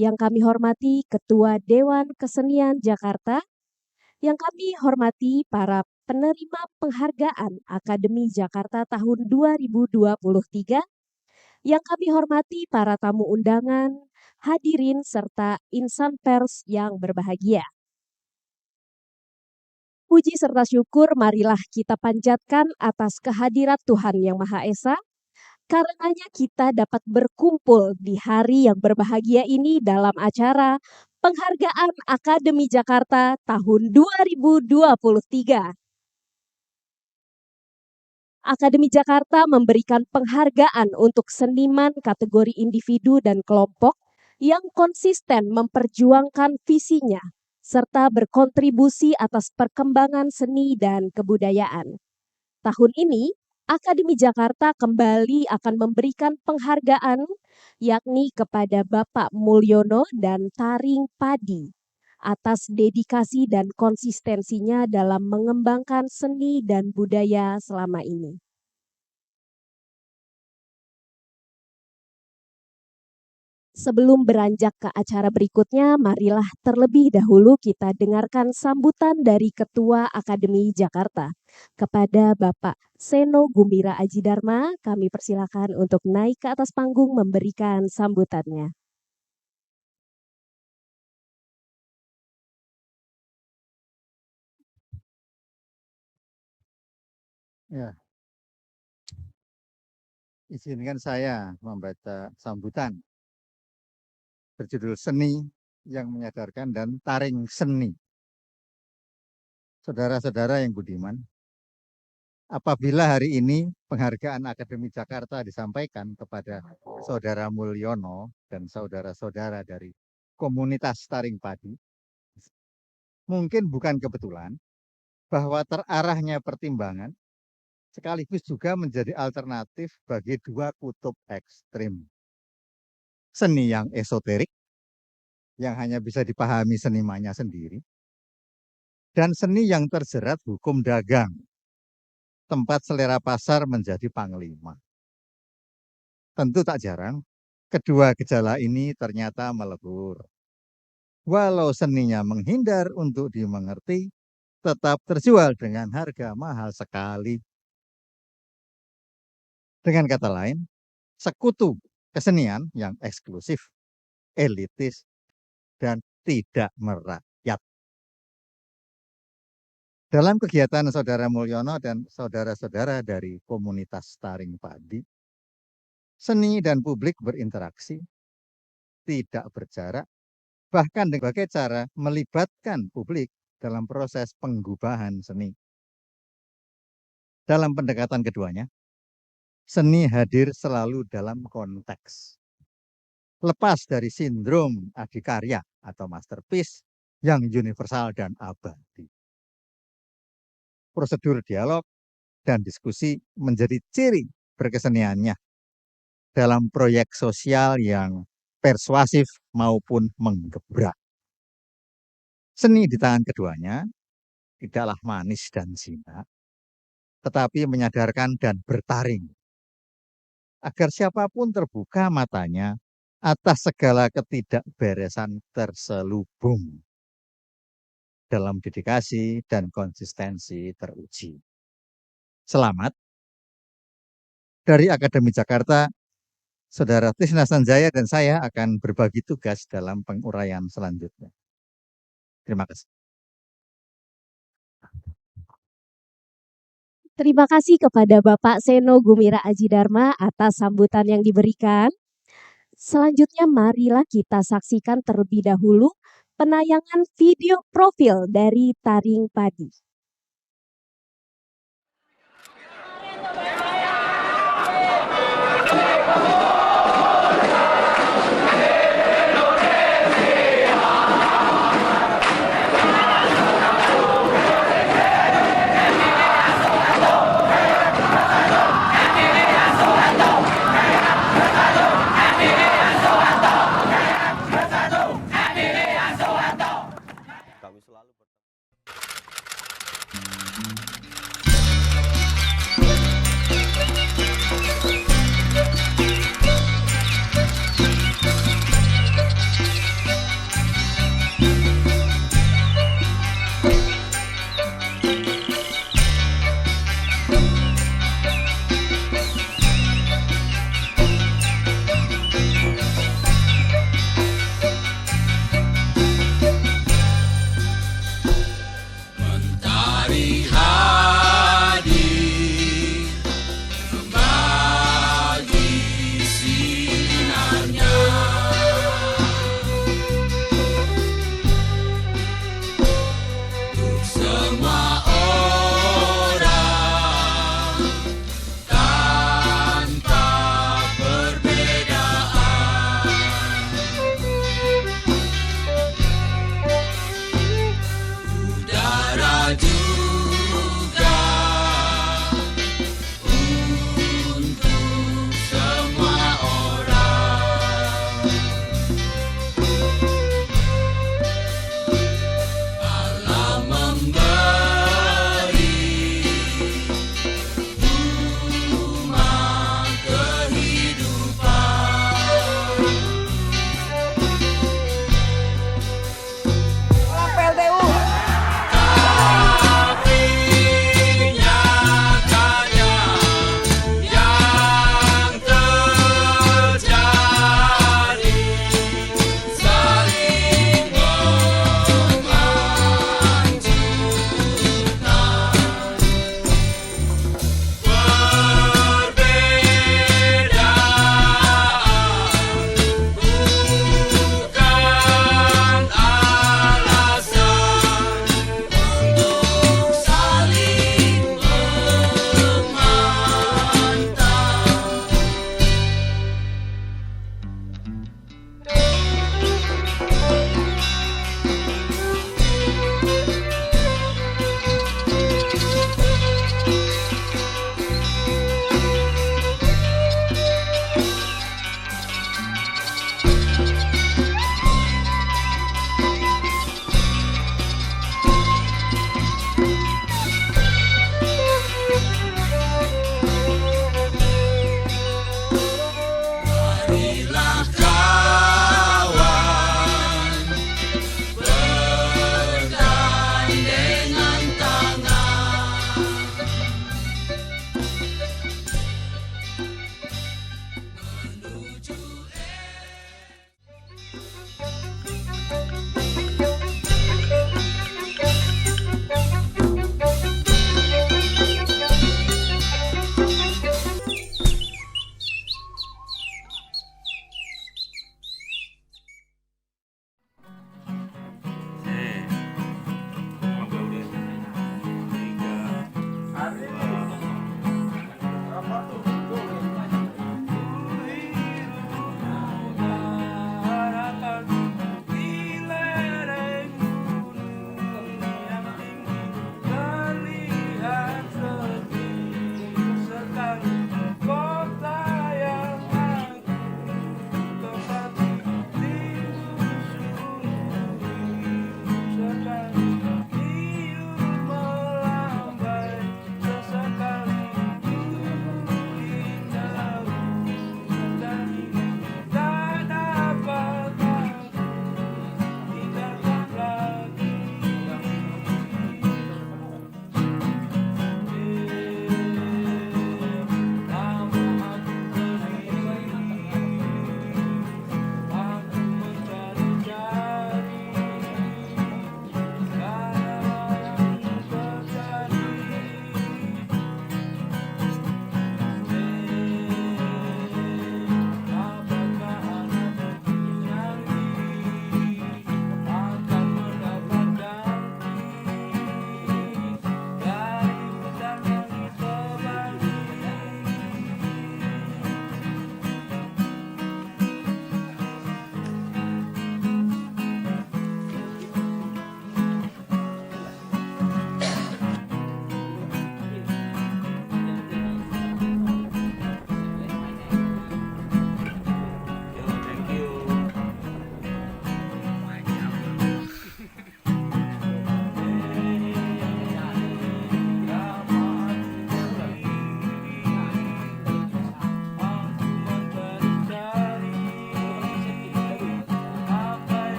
yang kami hormati Ketua Dewan Kesenian Jakarta, yang kami hormati para penerima penghargaan Akademi Jakarta tahun 2023, yang kami hormati para tamu undangan, hadirin serta insan pers yang berbahagia. Puji serta syukur marilah kita panjatkan atas kehadirat Tuhan Yang Maha Esa. Karenanya kita dapat berkumpul di hari yang berbahagia ini dalam acara Penghargaan Akademi Jakarta tahun 2023. Akademi Jakarta memberikan penghargaan untuk seniman kategori individu dan kelompok yang konsisten memperjuangkan visinya serta berkontribusi atas perkembangan seni dan kebudayaan. Tahun ini, Akademi Jakarta kembali akan memberikan penghargaan yakni kepada Bapak Mulyono dan Taring Padi atas dedikasi dan konsistensinya dalam mengembangkan seni dan budaya selama ini. Sebelum beranjak ke acara berikutnya, marilah terlebih dahulu kita dengarkan sambutan dari Ketua Akademi Jakarta. Kepada Bapak Seno Gumbira Aji Dharma, kami persilakan untuk naik ke atas panggung memberikan sambutannya. Ya, izinkan saya membaca sambutan berjudul Seni yang Menyadarkan dan Taring Seni. Saudara-saudara yang budiman, apabila hari ini penghargaan Akademi Jakarta disampaikan kepada Saudara Mulyono dan saudara-saudara dari komunitas Taring Padi, mungkin bukan kebetulan bahwa terarahnya pertimbangan sekaligus juga menjadi alternatif bagi dua kutub ekstrim. Seni yang esoterik, yang hanya bisa dipahami senimannya sendiri, dan seni yang terjerat hukum dagang, tempat selera pasar menjadi panglima. Tentu tak jarang, kedua gejala ini ternyata melebur. Walau seninya menghindar untuk dimengerti, tetap terjual dengan harga mahal sekali. Dengan kata lain, sekutu kesenian yang eksklusif, elitis, dan tidak merakyat. Dalam kegiatan Saudara Mulyono dan saudara-saudara dari komunitas Taring Padi, seni dan publik berinteraksi, tidak berjarak, bahkan dengan berbagai cara melibatkan publik dalam proses penggubahan seni. Dalam pendekatan keduanya, seni hadir selalu dalam konteks. Lepas dari sindrom adikarya atau masterpiece yang universal dan abadi. Prosedur dialog dan diskusi menjadi ciri berkeseniannya dalam proyek sosial yang persuasif maupun menggebrak. Seni di tangan keduanya tidaklah manis dan jinak, tetapi menyadarkan dan bertaring. Agar siapapun terbuka matanya atas segala ketidakberesan terselubung dalam dedikasi dan konsistensi teruji. Selamat. Dari Akademi Jakarta, Saudara Tisna Sanjaya dan saya akan berbagi tugas dalam penguraian selanjutnya. Terima kasih. Terima kasih kepada Bapak Seno Gumbira Aji Dharma atas sambutan yang diberikan. Selanjutnya marilah kita saksikan terlebih dahulu penayangan video profil dari Taring Padi.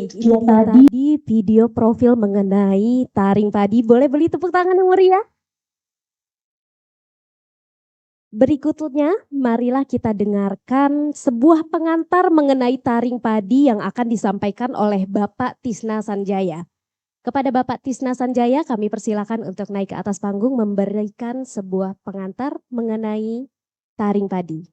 Itu tadi video profil mengenai taring padi. Boleh beli tepuk tangan yang meriah? Berikutnya, marilah kita dengarkan sebuah pengantar mengenai taring padi yang akan disampaikan oleh Bapak Tisna Sanjaya. Kepada Bapak Tisna Sanjaya, kami persilakan untuk naik ke atas panggung memberikan sebuah pengantar mengenai taring padi.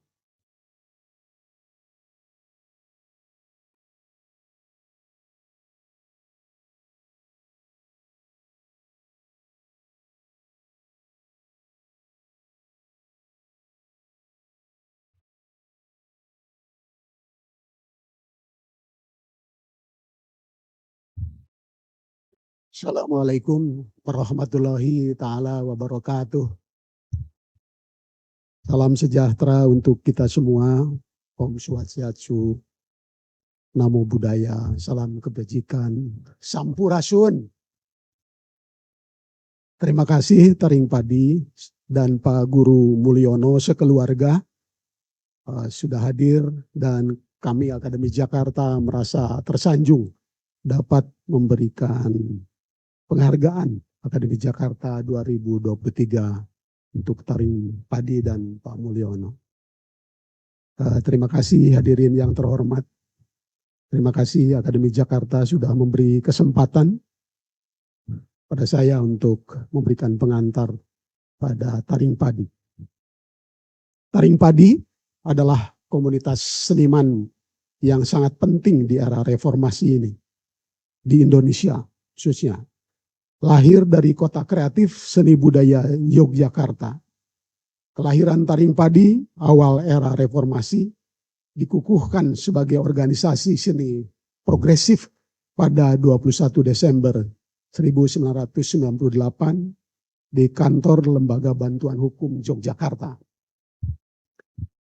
Assalamualaikum warahmatullahi ta'ala wabarakatuh. Salam sejahtera untuk kita semua. Om Swastiastu, Namo Buddhaya, salam kebajikan, Sampurasun. Terima kasih Taring Padi dan Pak Guru Mulyono sekeluarga sudah hadir, dan kami Akademi Jakarta merasa tersanjung dapat memberikan penghargaan Akademi Jakarta 2023 untuk Taring Padi dan Pak Mulyono. Terima kasih hadirin yang terhormat. Terima kasih Akademi Jakarta sudah memberi kesempatan pada saya untuk memberikan pengantar pada Taring Padi. Taring Padi adalah komunitas seniman yang sangat penting di era reformasi ini di Indonesia khususnya. Lahir dari kota kreatif seni budaya Yogyakarta. Kelahiran Taring Padi awal era reformasi dikukuhkan sebagai organisasi seni progresif pada 21 Desember 1998 di kantor Lembaga Bantuan Hukum Yogyakarta.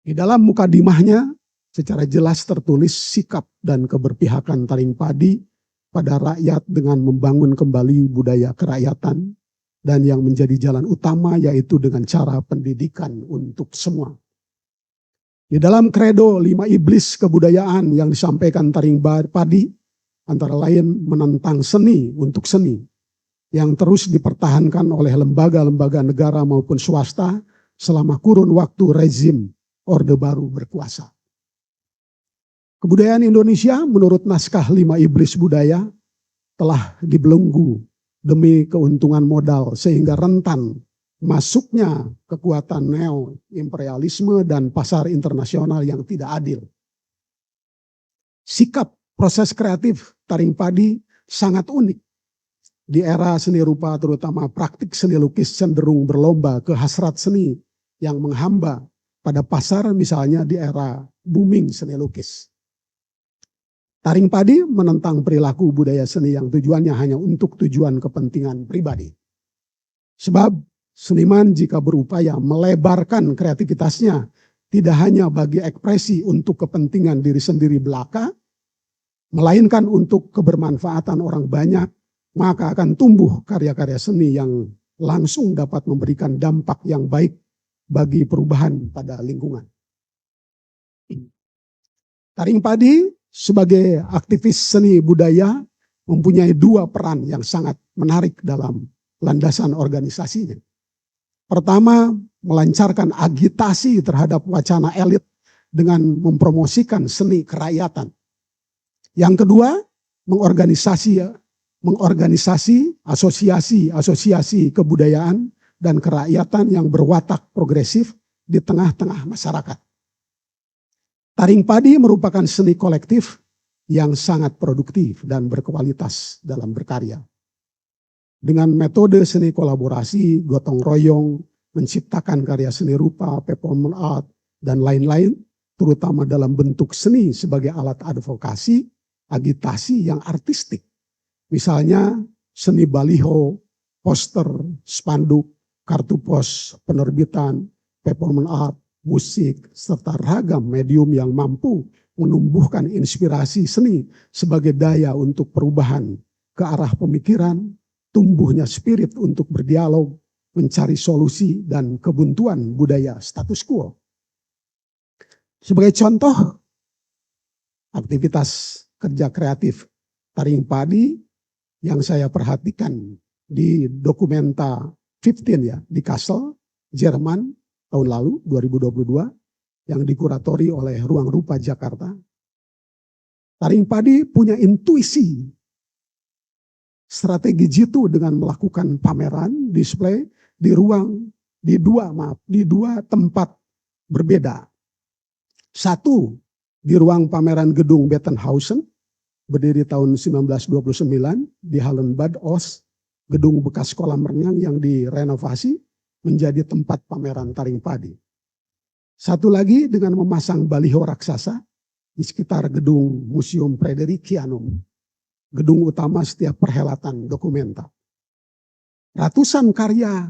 Di dalam mukadimahnya secara jelas tertulis sikap dan keberpihakan Taring Padi pada rakyat dengan membangun kembali budaya kerakyatan dan yang menjadi jalan utama yaitu dengan cara pendidikan untuk semua. Di dalam kredo 5 iblis kebudayaan yang disampaikan Taring Padi antara lain menentang seni untuk seni yang terus dipertahankan oleh lembaga-lembaga negara maupun swasta selama kurun waktu rezim Orde Baru berkuasa. Kebudayaan Indonesia menurut naskah 5 iblis budaya telah dibelenggu demi keuntungan modal sehingga rentan masuknya kekuatan neo-imperialisme dan pasar internasional yang tidak adil. Sikap proses kreatif Taring Padi sangat unik. Di era seni rupa terutama praktik seni lukis cenderung berlomba ke hasrat seni yang menghamba pada pasar misalnya di era booming seni lukis. Taring Padi menentang perilaku budaya seni yang tujuannya hanya untuk tujuan kepentingan pribadi. Sebab seniman jika berupaya melebarkan kreativitasnya tidak hanya bagi ekspresi untuk kepentingan diri sendiri belaka, melainkan untuk kebermanfaatan orang banyak, maka akan tumbuh karya-karya seni yang langsung dapat memberikan dampak yang baik bagi perubahan pada lingkungan. Taring Padi sebagai aktivis seni budaya mempunyai 2 peran yang sangat menarik dalam landasan organisasinya. Pertama, melancarkan agitasi terhadap wacana elit dengan mempromosikan seni kerakyatan. Yang kedua, mengorganisasi asosiasi kebudayaan dan kerakyatan yang berwatak progresif di tengah-tengah masyarakat. Taring Padi merupakan seni kolektif yang sangat produktif dan berkualitas dalam berkarya. Dengan metode seni kolaborasi, gotong royong, menciptakan karya seni rupa, performance art, dan lain-lain, terutama dalam bentuk seni sebagai alat advokasi, agitasi yang artistik. Misalnya seni baliho, poster, spanduk, kartu pos, penerbitan, performance art, musik, serta ragam medium yang mampu menumbuhkan inspirasi seni sebagai daya untuk perubahan ke arah pemikiran, tumbuhnya spirit untuk berdialog, mencari solusi dan kebuntuan budaya status quo. Sebagai contoh, aktivitas kerja kreatif taring padi yang saya perhatikan di Dokumenta 15 ya, di Kassel, Jerman tahun lalu 2022 yang dikuratori oleh Ruang Rupa Jakarta. Taring padi punya intuisi strategi jitu dengan melakukan pameran display di dua tempat berbeda. Satu di ruang pameran gedung Bettenhausen berdiri tahun 1929 di Hallenbad Oost, gedung bekas kolam renang yang direnovasi menjadi tempat pameran taring padi. Satu lagi dengan memasang baliho raksasa di sekitar gedung Museum Fredericianum, gedung utama setiap perhelatan Dokumenta. Ratusan karya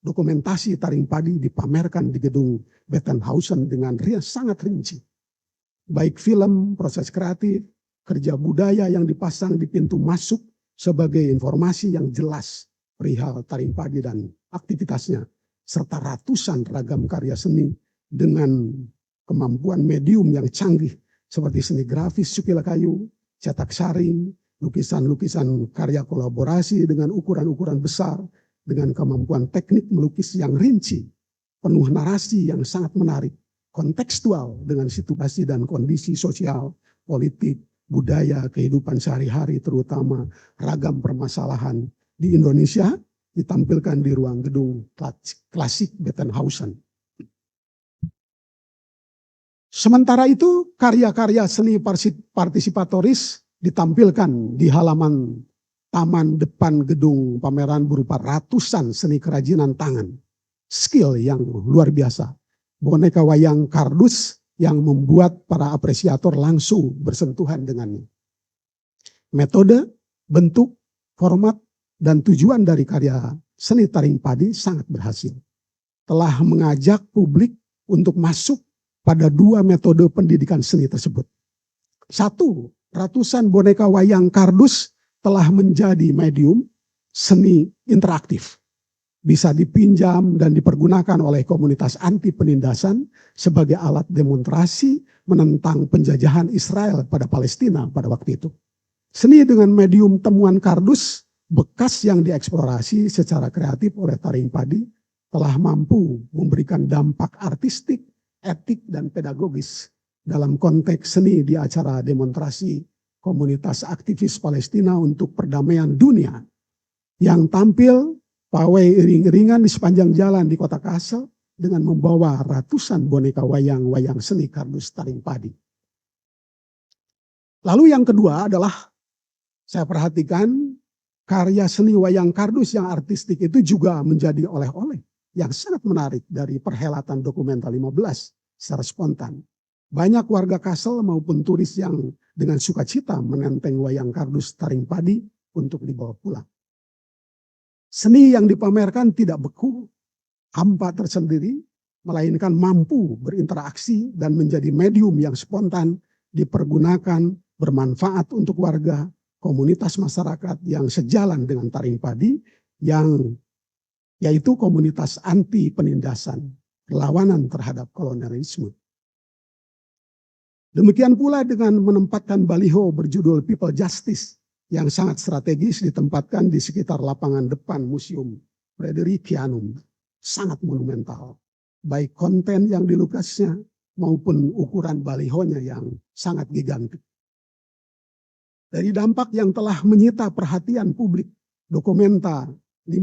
dokumentasi taring padi dipamerkan di gedung Bettenhausen dengan sangat rinci. Baik film, proses kreatif, kerja budaya yang dipasang di pintu masuk sebagai informasi yang jelas perihal taring padi dan aktivitasnya, serta ratusan ragam karya seni dengan kemampuan medium yang canggih seperti seni grafis sukila kayu, cetak saring, lukisan-lukisan karya kolaborasi dengan ukuran-ukuran besar, dengan kemampuan teknik melukis yang rinci, penuh narasi yang sangat menarik, kontekstual dengan situasi dan kondisi sosial, politik, budaya, kehidupan sehari-hari, terutama ragam permasalahan di Indonesia, ditampilkan di ruang gedung klasik Bettenhausen. Sementara itu, karya-karya seni partisipatoris ditampilkan di halaman taman depan gedung pameran berupa ratusan seni kerajinan tangan. Skill yang luar biasa. Boneka wayang kardus yang membuat para apresiator langsung bersentuhan dengannya. Metode, bentuk, format, dan tujuan dari karya seni taring padi sangat berhasil. Telah mengajak publik untuk masuk pada dua metode pendidikan seni tersebut. Satu, ratusan boneka wayang kardus telah menjadi medium seni interaktif. Bisa dipinjam dan dipergunakan oleh komunitas anti penindasan sebagai alat demonstrasi menentang penjajahan Israel pada Palestina pada waktu itu. Seni dengan medium temuan kardus bekas yang dieksplorasi secara kreatif oleh taring padi telah mampu memberikan dampak artistik, etik, dan pedagogis dalam konteks seni di acara demonstrasi komunitas aktivis Palestina untuk perdamaian dunia yang tampil pawai iring-iringan di sepanjang jalan di kota Kassel dengan membawa ratusan boneka wayang seni kardus taring padi. Lalu yang kedua adalah saya perhatikan karya seni wayang kardus yang artistik itu juga menjadi oleh-oleh yang sangat menarik dari perhelatan Dokumenta 15 secara spontan. Banyak warga Kassel maupun turis yang dengan sukacita menenteng wayang kardus taring padi untuk dibawa pulang. Seni yang dipamerkan tidak beku, hampa tersendiri, melainkan mampu berinteraksi dan menjadi medium yang spontan dipergunakan bermanfaat untuk warga, komunitas masyarakat yang sejalan dengan taring padi, yaitu komunitas anti penindasan, perlawanan terhadap kolonialisme. Demikian pula dengan menempatkan baliho berjudul People Justice yang sangat strategis ditempatkan di sekitar lapangan depan Museum Fredericianum. Sangat monumental. Baik konten yang dilukasnya maupun ukuran balihonya yang sangat gigantik. Dari dampak yang telah menyita perhatian publik, Dokumenta 15,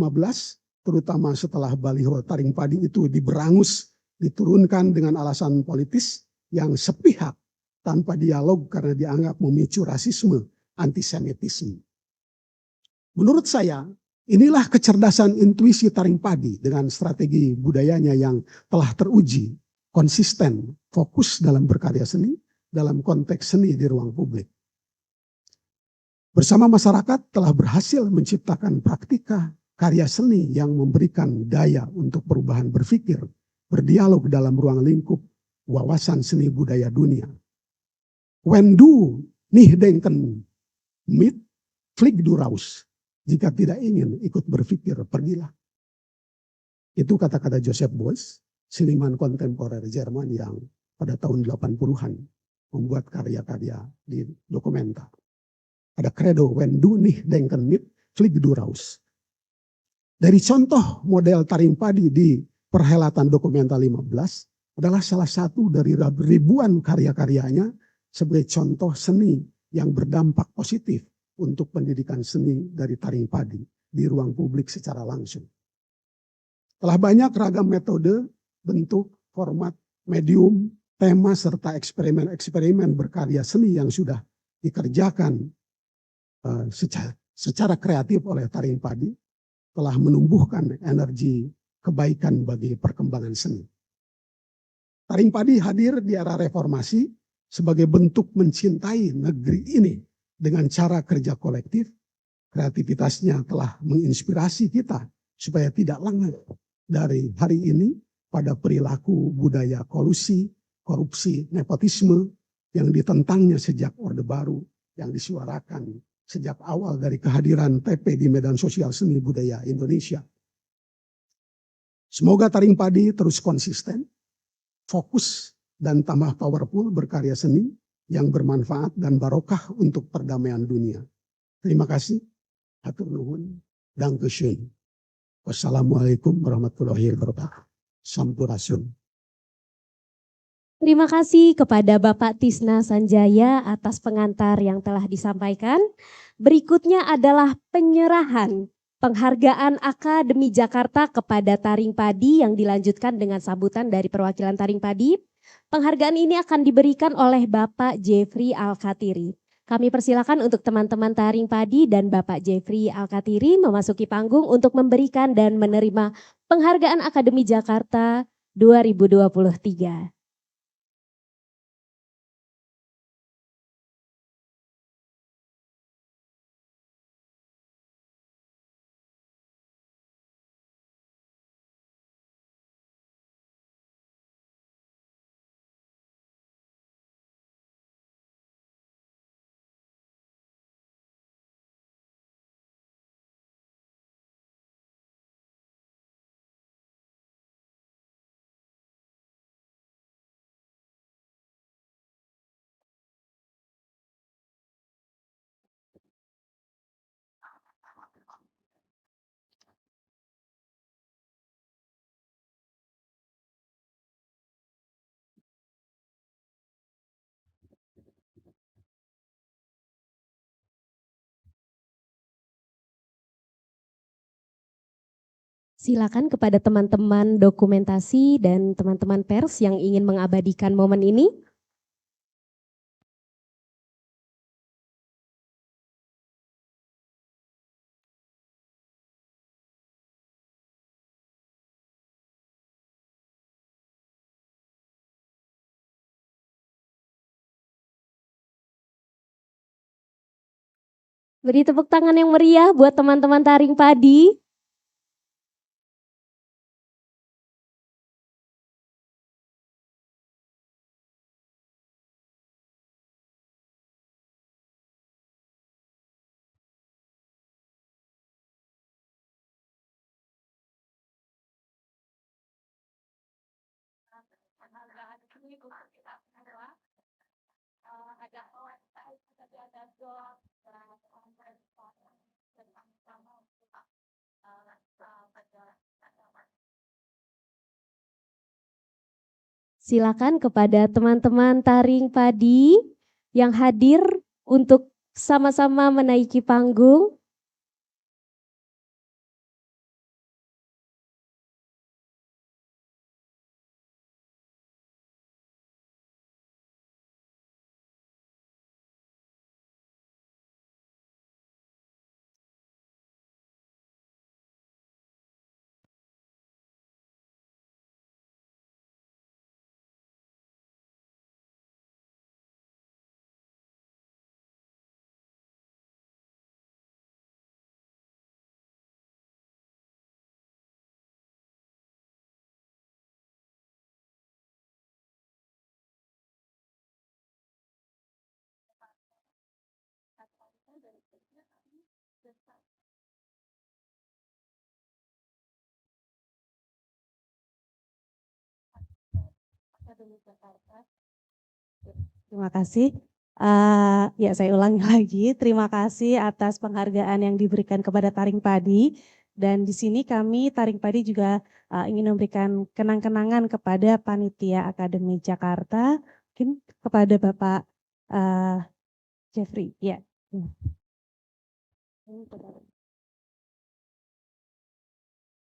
terutama setelah baliho taring padi itu diberangus, diturunkan dengan alasan politis yang sepihak, tanpa dialog karena dianggap memicu rasisme, antisemitisme. Menurut saya, inilah kecerdasan intuisi taring padi dengan strategi budayanya yang telah teruji, konsisten, fokus dalam berkarya seni, dalam konteks seni di ruang publik. Bersama masyarakat telah berhasil menciptakan praktika karya seni yang memberikan daya untuk perubahan berpikir, berdialog dalam ruang lingkup wawasan seni budaya dunia. When du nicht denken mit, flieg du raus. Jika tidak ingin ikut berpikir, pergilah. Itu kata-kata Joseph Beuys, seniman kontemporer Jerman yang pada tahun 80-an membuat karya-karya di Dokumenta. Ada credo, when du nicht denken mit, flieg du raus. Dari contoh model taring padi di perhelatan Dokumenta 15 adalah salah satu dari ribuan karya-karyanya sebagai contoh seni yang berdampak positif untuk pendidikan seni dari taring padi di ruang publik secara langsung. Telah banyak ragam metode, bentuk, format, medium, tema, serta eksperimen-eksperimen berkarya seni yang sudah dikerjakan secara kreatif oleh taring padi, telah menumbuhkan energi kebaikan bagi perkembangan seni. Taring padi hadir di era reformasi sebagai bentuk mencintai negeri ini dengan cara kerja kolektif. Kreativitasnya telah menginspirasi kita supaya tidak lengah dari hari ini pada perilaku budaya kolusi, korupsi, nepotisme yang ditentangnya sejak Orde Baru, yang disuarakan sejak awal dari kehadiran TP di medan sosial seni budaya Indonesia. Semoga taring padi terus konsisten, fokus, dan tambah powerful berkarya seni yang bermanfaat dan barokah untuk perdamaian dunia. Terima kasih. Hatur nuhun. Dankeschön. Wassalamualaikum warahmatullahi wabarakatuh. Sampurasun. Terima kasih kepada Bapak Tisna Sanjaya atas pengantar yang telah disampaikan. Berikutnya adalah penyerahan penghargaan Akademi Jakarta kepada Taring Padi yang dilanjutkan dengan sambutan dari perwakilan Taring Padi. Penghargaan ini akan diberikan oleh Bapak Jeffrey Al-Khatiri. Kami persilakan untuk teman-teman Taring Padi dan Bapak Jeffrey Al-Khatiri memasuki panggung untuk memberikan dan menerima penghargaan Akademi Jakarta 2023. Silakan kepada teman-teman dokumentasi dan teman-teman pers yang ingin mengabadikan momen ini. Beri tepuk tangan yang meriah buat teman-teman Taring Padi. Silakan kepada teman-teman Taring Padi yang hadir untuk sama-sama menaiki panggung. Terima kasih. Ya saya ulangi lagi, terima kasih atas penghargaan yang diberikan kepada Taring Padi. Dan di sini kami Taring Padi juga ingin memberikan kenang-kenangan kepada Panitia Akademi Jakarta, mungkin kepada Bapak Jeffrey. Ya.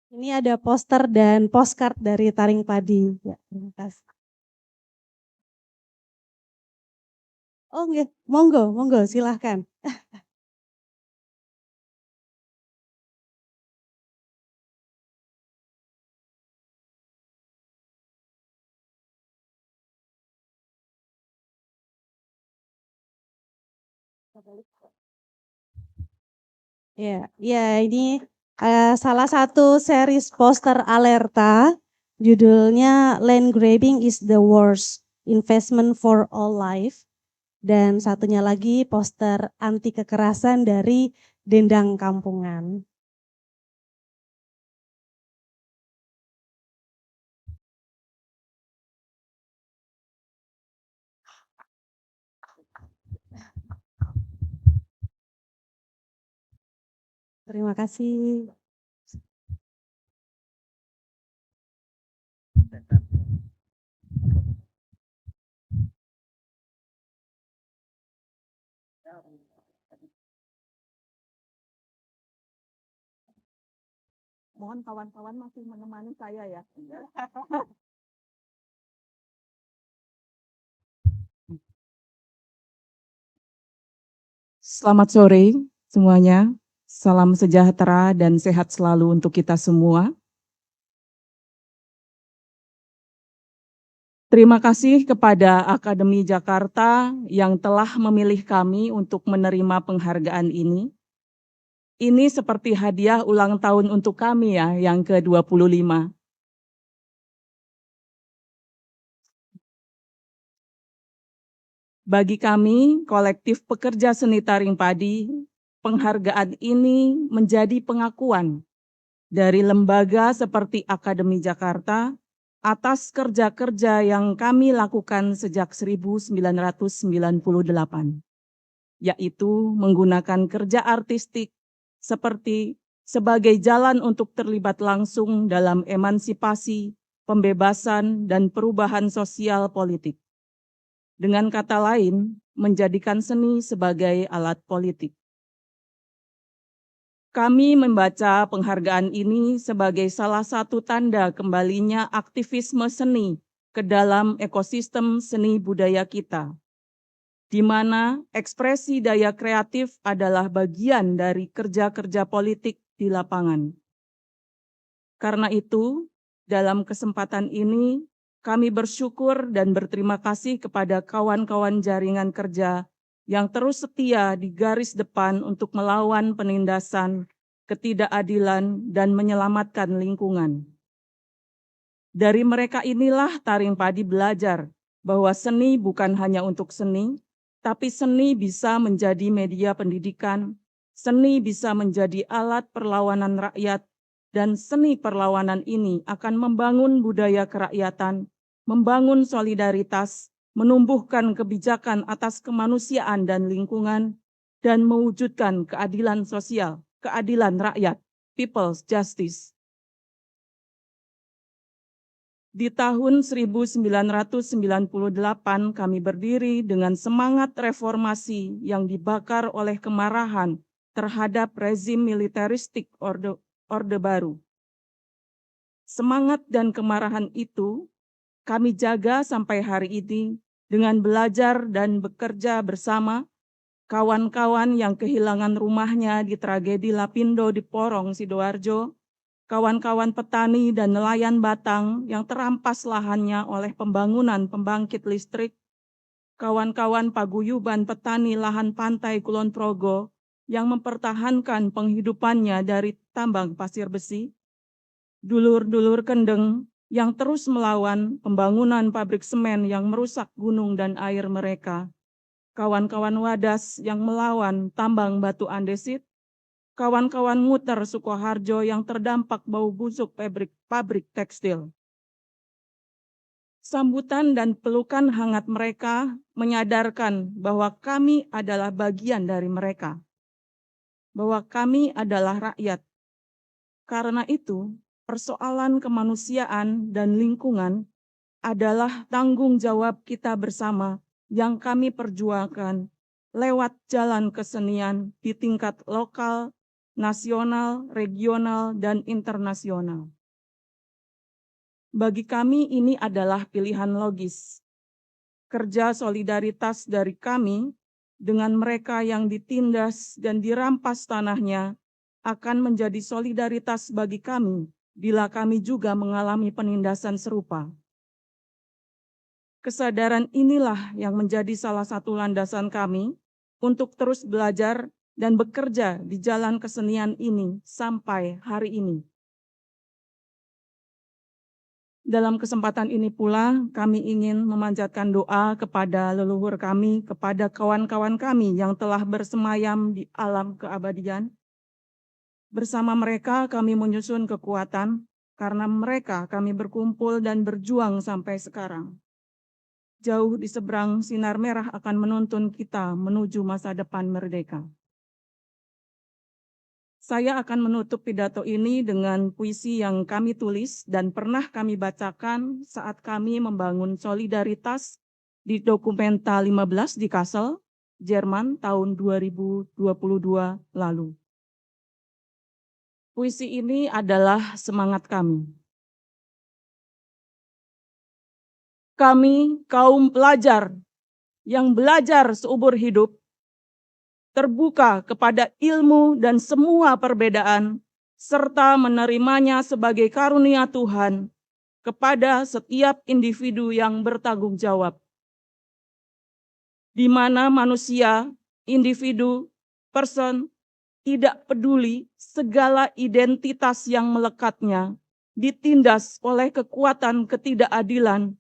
Ini ada poster dan postcard dari Taring Padi. Ya, terima kasih. Oh enggak, monggo, monggo, silahkan. Ya, ya ini salah satu series poster Alerta, judulnya Land Grabbing is the Worst Investment for All Life. Dan satunya lagi poster anti kekerasan dari Dendang Kampungan. Terima kasih. Mohon kawan-kawan masih menemani saya ya. Selamat sore semuanya. Salam sejahtera dan sehat selalu untuk kita semua. Terima kasih kepada Akademi Jakarta yang telah memilih kami untuk menerima penghargaan ini. Ini seperti hadiah ulang tahun untuk kami ya, yang ke-25. Bagi kami, kolektif pekerja seni Taring Padi, penghargaan ini menjadi pengakuan dari lembaga seperti Akademi Jakarta atas kerja-kerja yang kami lakukan sejak 1998, yaitu menggunakan kerja artistik seperti sebagai jalan untuk terlibat langsung dalam emansipasi, pembebasan, dan perubahan sosial politik. Dengan kata lain, menjadikan seni sebagai alat politik. Kami membaca penghargaan ini sebagai salah satu tanda kembalinya aktivisme seni ke dalam ekosistem seni budaya kita, di mana ekspresi daya kreatif adalah bagian dari kerja-kerja politik di lapangan. Karena itu, dalam kesempatan ini, kami bersyukur dan berterima kasih kepada kawan-kawan jaringan kerja yang terus setia di garis depan untuk melawan penindasan, ketidakadilan, dan menyelamatkan lingkungan. Dari mereka inilah Taring Padi belajar bahwa seni bukan hanya untuk seni, tapi seni bisa menjadi media pendidikan, seni bisa menjadi alat perlawanan rakyat, dan seni perlawanan ini akan membangun budaya kerakyatan, membangun solidaritas, menumbuhkan kebijakan atas kemanusiaan dan lingkungan, dan mewujudkan keadilan sosial, keadilan rakyat, people's justice. Di tahun 1998 kami berdiri dengan semangat reformasi yang dibakar oleh kemarahan terhadap rezim militeristik Orde Baru. Semangat dan kemarahan itu kami jaga sampai hari ini dengan belajar dan bekerja bersama kawan-kawan yang kehilangan rumahnya di tragedi Lapindo di Porong, Sidoarjo, kawan-kawan petani dan nelayan Batang yang terampas lahannya oleh pembangunan pembangkit listrik, kawan-kawan paguyuban petani lahan pantai Kulon Progo yang mempertahankan penghidupannya dari tambang pasir besi, dulur-dulur Kendeng yang terus melawan pembangunan pabrik semen yang merusak gunung dan air mereka, kawan-kawan Wadas yang melawan tambang batu andesit, kawan-kawan Muter Sukoharjo yang terdampak bau busuk pabrik tekstil. Sambutan dan pelukan hangat mereka menyadarkan bahwa kami adalah bagian dari mereka, bahwa kami adalah rakyat. Karena itu, persoalan kemanusiaan dan lingkungan adalah tanggung jawab kita bersama yang kami perjuangkan lewat jalan kesenian di tingkat lokal, nasional, regional, dan internasional. Bagi kami ini adalah pilihan logis. Kerja solidaritas dari kami dengan mereka yang ditindas dan dirampas tanahnya akan menjadi solidaritas bagi kami bila kami juga mengalami penindasan serupa. Kesadaran inilah yang menjadi salah satu landasan kami untuk terus belajar dan bekerja di jalan kesenian ini sampai hari ini. Dalam kesempatan ini pula, kami ingin memanjatkan doa kepada leluhur kami, kepada kawan-kawan kami yang telah bersemayam di alam keabadian. Bersama mereka kami menyusun kekuatan, karena mereka kami berkumpul dan berjuang sampai sekarang. Jauh di seberang sinar merah akan menuntun kita menuju masa depan merdeka. Saya akan menutup pidato ini dengan puisi yang kami tulis dan pernah kami bacakan saat kami membangun solidaritas di Dokumenta 15 di Kassel, Jerman tahun 2022 lalu. Puisi ini adalah semangat kami. Kami kaum pelajar yang belajar seumur hidup, terbuka kepada ilmu dan semua perbedaan, serta menerimanya sebagai karunia Tuhan kepada setiap individu yang bertanggung jawab. Di mana manusia, individu, person, tidak peduli segala identitas yang melekatnya, ditindas oleh kekuatan ketidakadilan.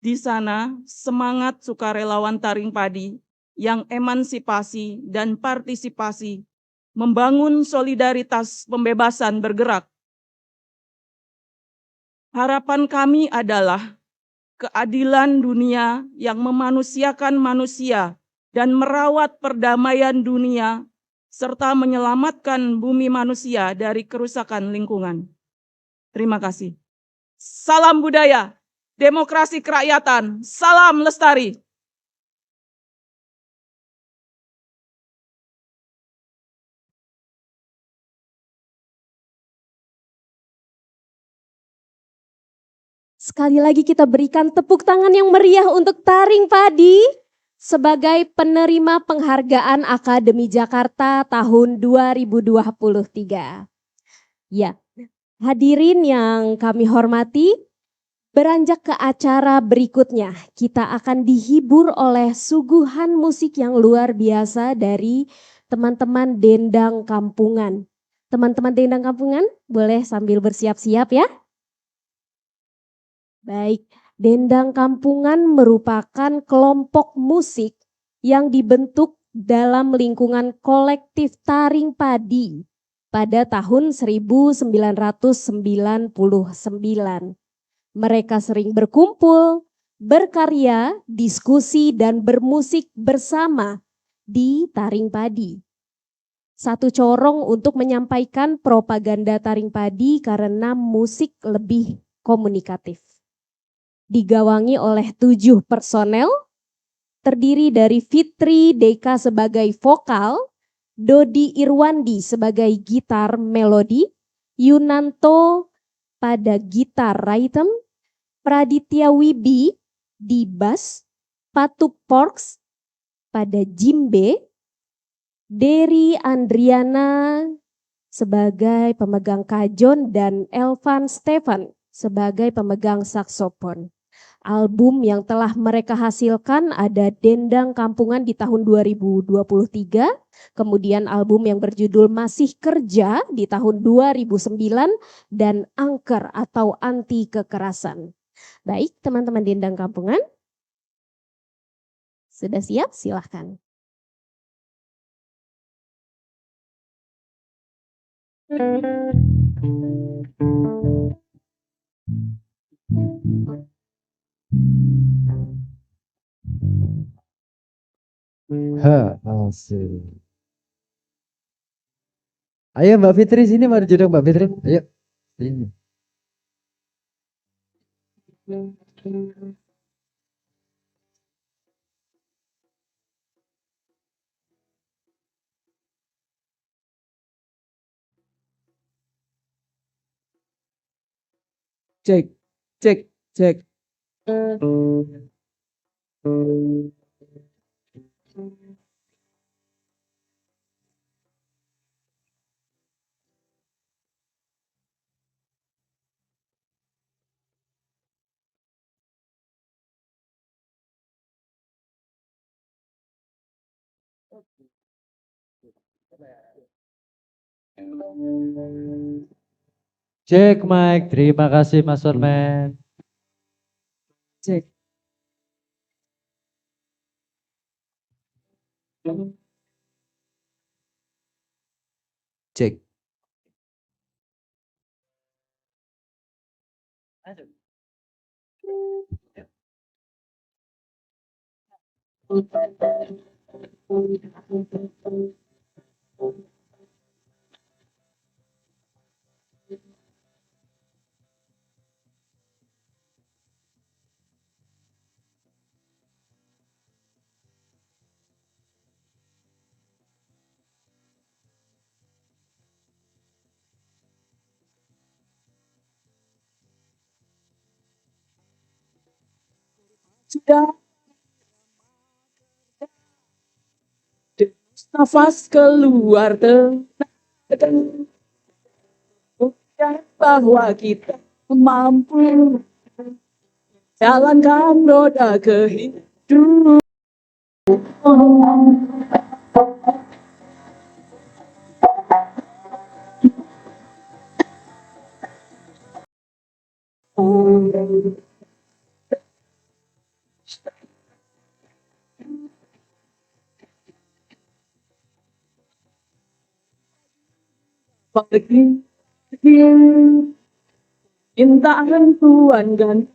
Di sana, semangat sukarelawan Taring Padi yang emansipasi dan partisipasi, membangun solidaritas pembebasan bergerak. Harapan kami adalah keadilan dunia yang memanusiakan manusia dan merawat perdamaian dunia, serta menyelamatkan bumi manusia dari kerusakan lingkungan. Terima kasih. Salam budaya, demokrasi kerakyatan, salam lestari. Sekali lagi kita berikan tepuk tangan yang meriah untuk Taring Padi sebagai penerima penghargaan Akademi Jakarta tahun 2023. Ya, hadirin yang kami hormati, beranjak ke acara berikutnya, kita akan dihibur oleh suguhan musik yang luar biasa dari teman-teman Dendang Kampungan. Teman-teman Dendang Kampungan, boleh sambil bersiap-siap ya. Baik, Dendang Kampungan merupakan kelompok musik yang dibentuk dalam lingkungan kolektif Taring Padi pada tahun 1999. Mereka sering berkumpul, berkarya, diskusi, dan bermusik bersama di Taring Padi. Satu corong untuk menyampaikan propaganda Taring Padi karena musik lebih komunikatif. Digawangi oleh 7 personel, terdiri dari Fitri Deka sebagai vokal, Dodi Irwandi sebagai gitar melodi, Yunanto pada gitar rhythm, Praditya Wibi di bass, Patuk Porks pada djembe, Dery Andriana sebagai pemegang kajon, dan Elvan Stefan sebagai pemegang saksofon. Album yang telah mereka hasilkan ada Dendang Kampungan di tahun 2023, kemudian album yang berjudul Masih Kerja di tahun 2009, dan Angker atau Anti Kekerasan. Baik, teman-teman Dendang Kampungan, sudah siap? Silahkan. Asik. Ayo Mbak Fitri sini, mari duduk Mbak Fitri. Ayo. Sini. Cek, cek, cek. Cek mic. Terima kasih Mas Sormen. Cek. Cek. Sudah nafas keluar tenang, buktikan bahwa kita mampu jalankan roda kehidupan. Pagi intaan Tuhan ganti,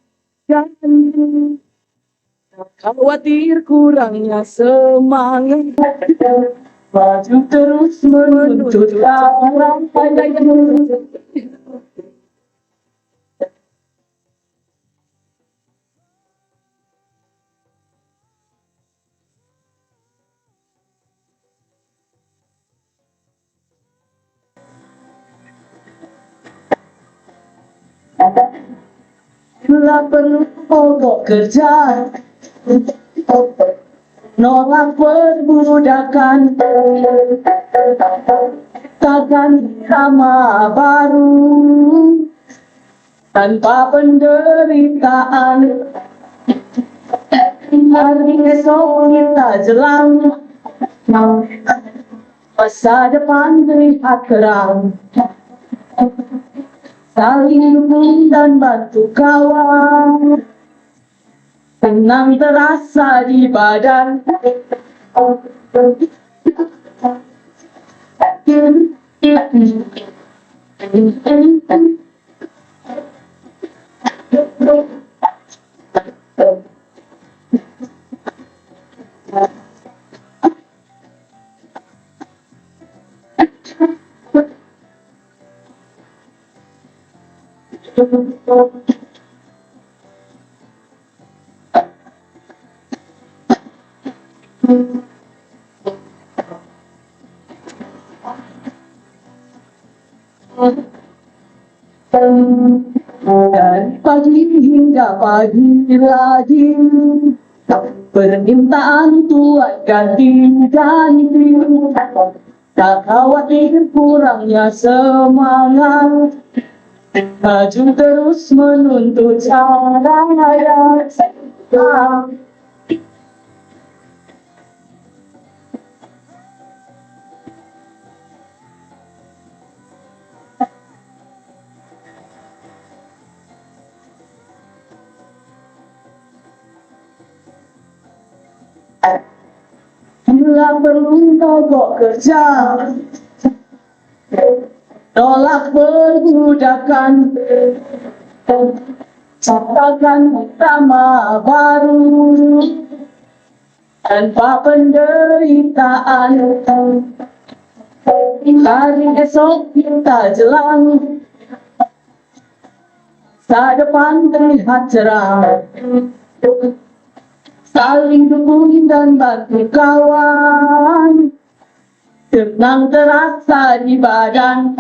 khawatir kurangnya semangat, maju terus menuntut arah. Bila perlu pokok kerja, nolak perbudakan, takkan irama baru tanpa penderitaan. Hari esok kita jelang, masa depan terlihat terang. Saling dukung dan bantu kawan, tenang terasa di badan. Dari pagi hingga pagi lagi, permintaan Tuhan ganti-ganti, tak khawatir kurangnya semangat, maju terus menuntut cahaya yang bila perlu pokok kerja, tolak perbudakan, ciptakan utama baru tanpa penderitaan. Hari esok kita jelang, masa depan terlihat cerah. Saling dukung dan bantu kawan, tenang terasa di badan.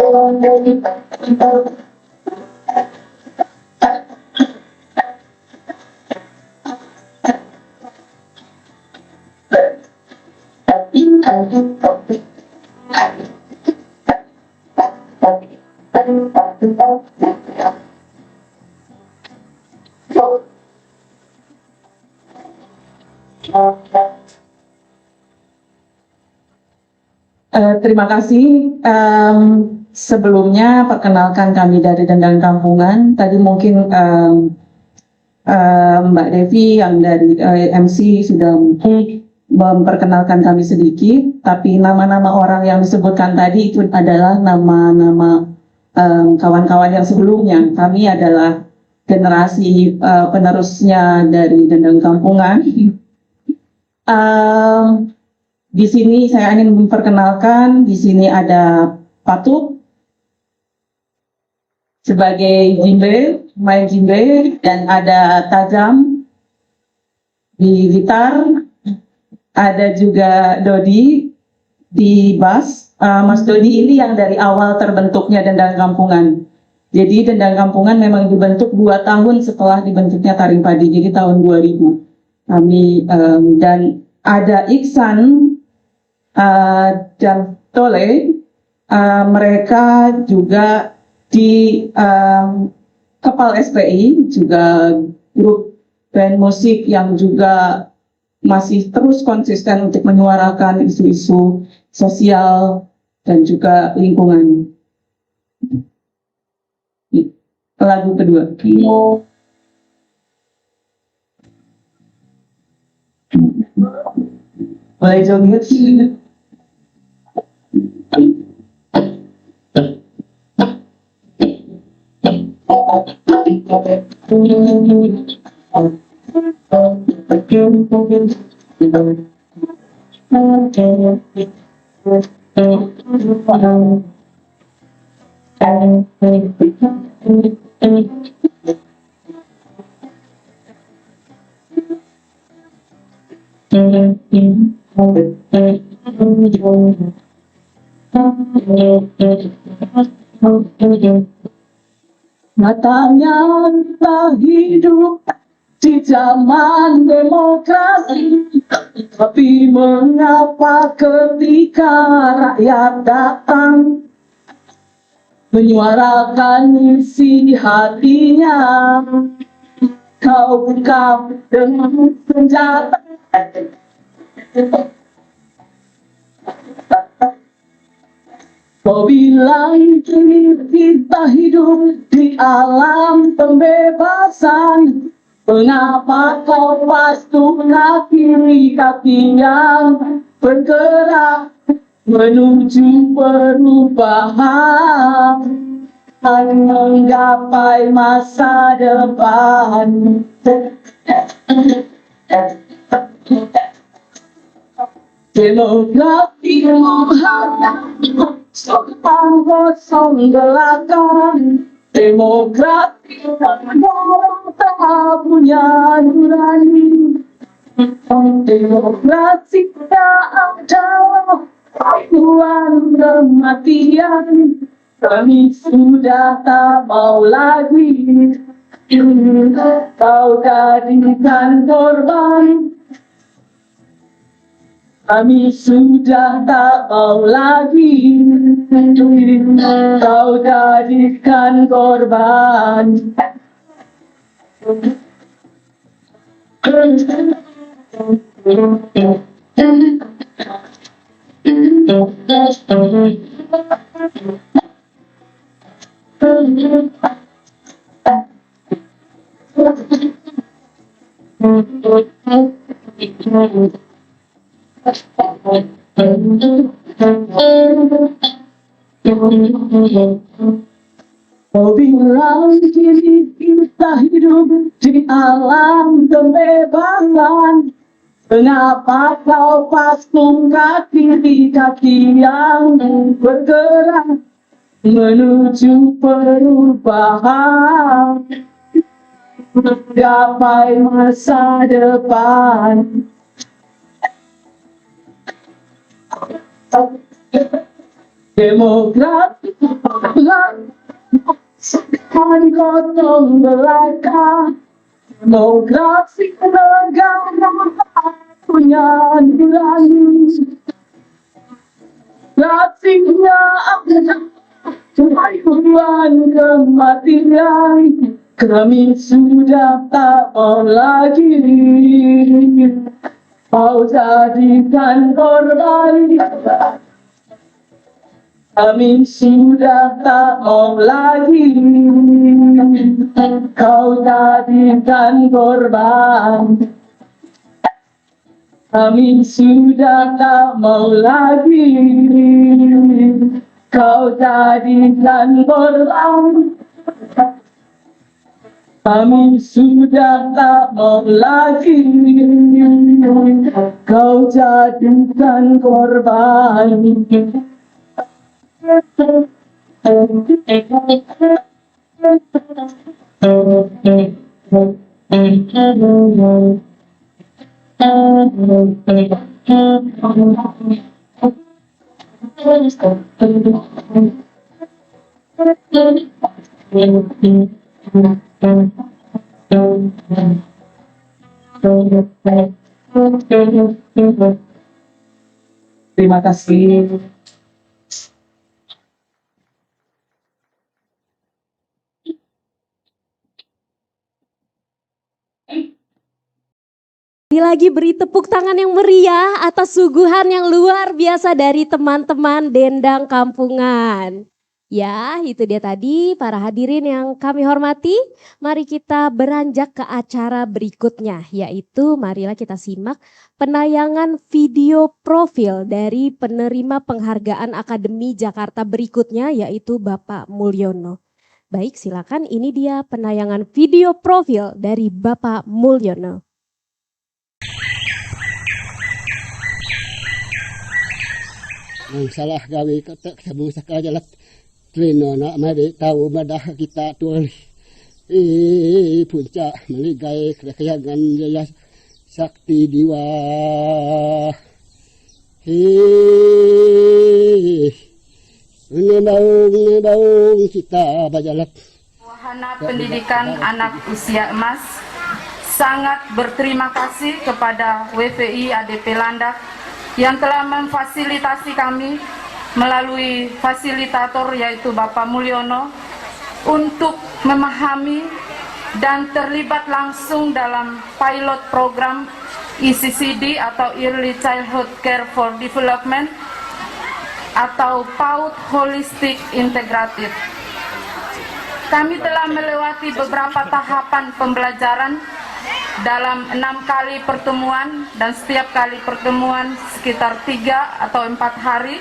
Terima kasih. Sebelumnya perkenalkan kami dari Dendang Kampungan. Tadi mungkin Mbak Devi yang dari MC sudah memperkenalkan kami sedikit, tapi nama-nama orang yang disebutkan tadi itu adalah nama-nama kawan-kawan yang sebelumnya. Kami adalah generasi penerusnya dari Dendang Kampungan. Di sini saya ingin memperkenalkan, di sini ada Patut sebagai jimbe, main jimbe, dan ada Tajam di gitar, ada juga Dodi di bass. Mas Dodi ini yang dari awal terbentuknya Dendang Kampungan. Jadi Dendang Kampungan memang dibentuk 2 tahun setelah dibentuknya Taring Padi, jadi tahun 2000. Kami dan ada Iksan dan Tole, mereka juga di Kepal SPI, juga grup band musik yang juga masih terus konsisten untuk menyuarakan isu-isu sosial dan juga lingkungan. Lagu kedua. Boleh joget? Matanya tak hidup di zaman demokrasi, tapi mengapa ketika rakyat datang menyuarakan isi hatinya, kau buka dengan senjata. Kau bilang kita hidup di alam pembebasan, mengapa kau pastu kaki yang bergerak menuju perubahan, menggapai masa depan. Demokrasi menghadap sopan kosong belakang, demokrasi orang tak punya nurani, demokrasi tak ada tuan kematian. Kami sudah tak mau lagi kau jadikan korban. Kami sudah tak mau lagi kau jadikan korban. Kau bilang kini kita hidup di alam kebebasan, Mengapa kau pasung kaki di kaki yang bergerak menuju perubahan, gapai masa depan. Demokrasi sekarang gotong belaka, demokrasi negara punya nilai, demokrasinya tujuan kematian. Kami sudah tak mau lagi mau jadikan korban. Kami sudah tak mau lagi kau jadikan korban. Kami sudah tak mau lagi kau jadikan korban. Kami sudah tak mau lagi kau jadikan korban. Terima kasih. Lagi beri tepuk tangan yang meriah atas suguhan yang luar biasa dari teman-teman Dendang Kampungan. Ya, itu dia tadi para hadirin yang kami hormati. Mari kita beranjak ke acara berikutnya, yaitu marilah kita simak penayangan video profil dari penerima penghargaan Akademi Jakarta berikutnya, yaitu Bapak Mulyono. Baik, silakan, ini dia penayangan video profil dari Bapak Mulyono. Salah gawe kata sabu sakajalat treno na mari tahu madah kita tuh puncak meligai kekayangan jaya sakti diwa nebaung kita bajalat. Wahana Pendidikan Anak Usia Emas sangat berterima kasih kepada WPI ADP Landak yang telah memfasilitasi kami melalui fasilitator yaitu Bapak Mulyono untuk memahami dan terlibat langsung dalam pilot program ECCD atau Early Childhood Care for Development atau PAUD Holistic Integrative. Kami telah melewati beberapa tahapan pembelajaran dalam 6 kali pertemuan dan setiap kali pertemuan sekitar 3 atau 4 hari,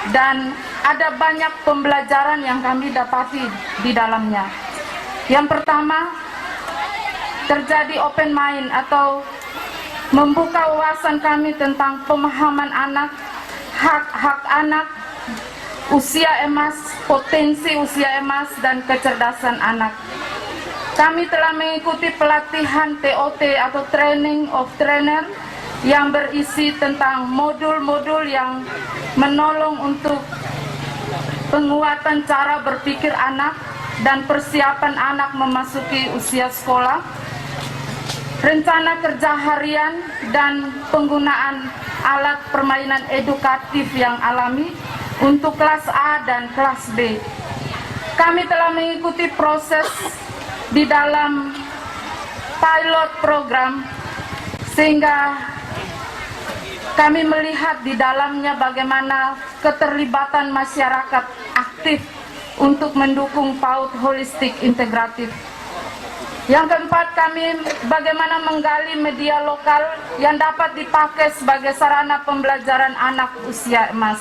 dan ada banyak pembelajaran yang kami dapati di dalamnya. Yang pertama, terjadi open mind atau membuka wawasan kami tentang pemahaman anak, hak-hak anak, usia emas, potensi usia emas, dan kecerdasan anak. Kami telah mengikuti pelatihan TOT atau Training of Trainer yang berisi tentang modul-modul yang menolong untuk penguatan cara berpikir anak dan persiapan anak memasuki usia sekolah, rencana kerja harian, dan penggunaan alat permainan edukatif yang alami untuk kelas A dan kelas B. Kami telah mengikuti proses di dalam pilot program sehingga kami melihat di dalamnya bagaimana keterlibatan masyarakat aktif untuk mendukung PAUD Holistic Integratif. Yang keempat, kami bagaimana menggali media lokal yang dapat dipakai sebagai sarana pembelajaran anak usia emas.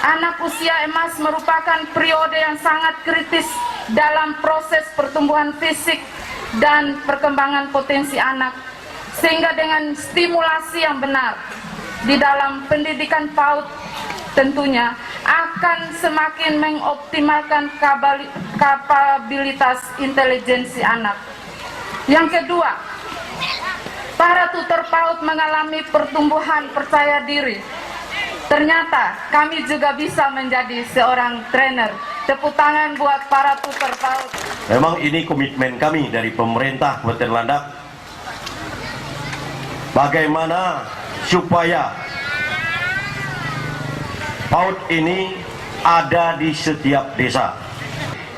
Anak usia emas merupakan periode yang sangat kritis dalam proses pertumbuhan fisik dan perkembangan potensi anak, sehingga dengan stimulasi yang benar di dalam pendidikan PAUD tentunya akan semakin mengoptimalkan kapabilitas intelijensi anak. Yang kedua, para tutor PAUD mengalami pertumbuhan percaya diri. Ternyata kami juga bisa menjadi seorang trainer. Tepuk tangan buat para tutor PAUD. Memang ini komitmen kami dari pemerintah Kabupaten Landak. Bagaimana supaya PAUD ini ada di setiap desa.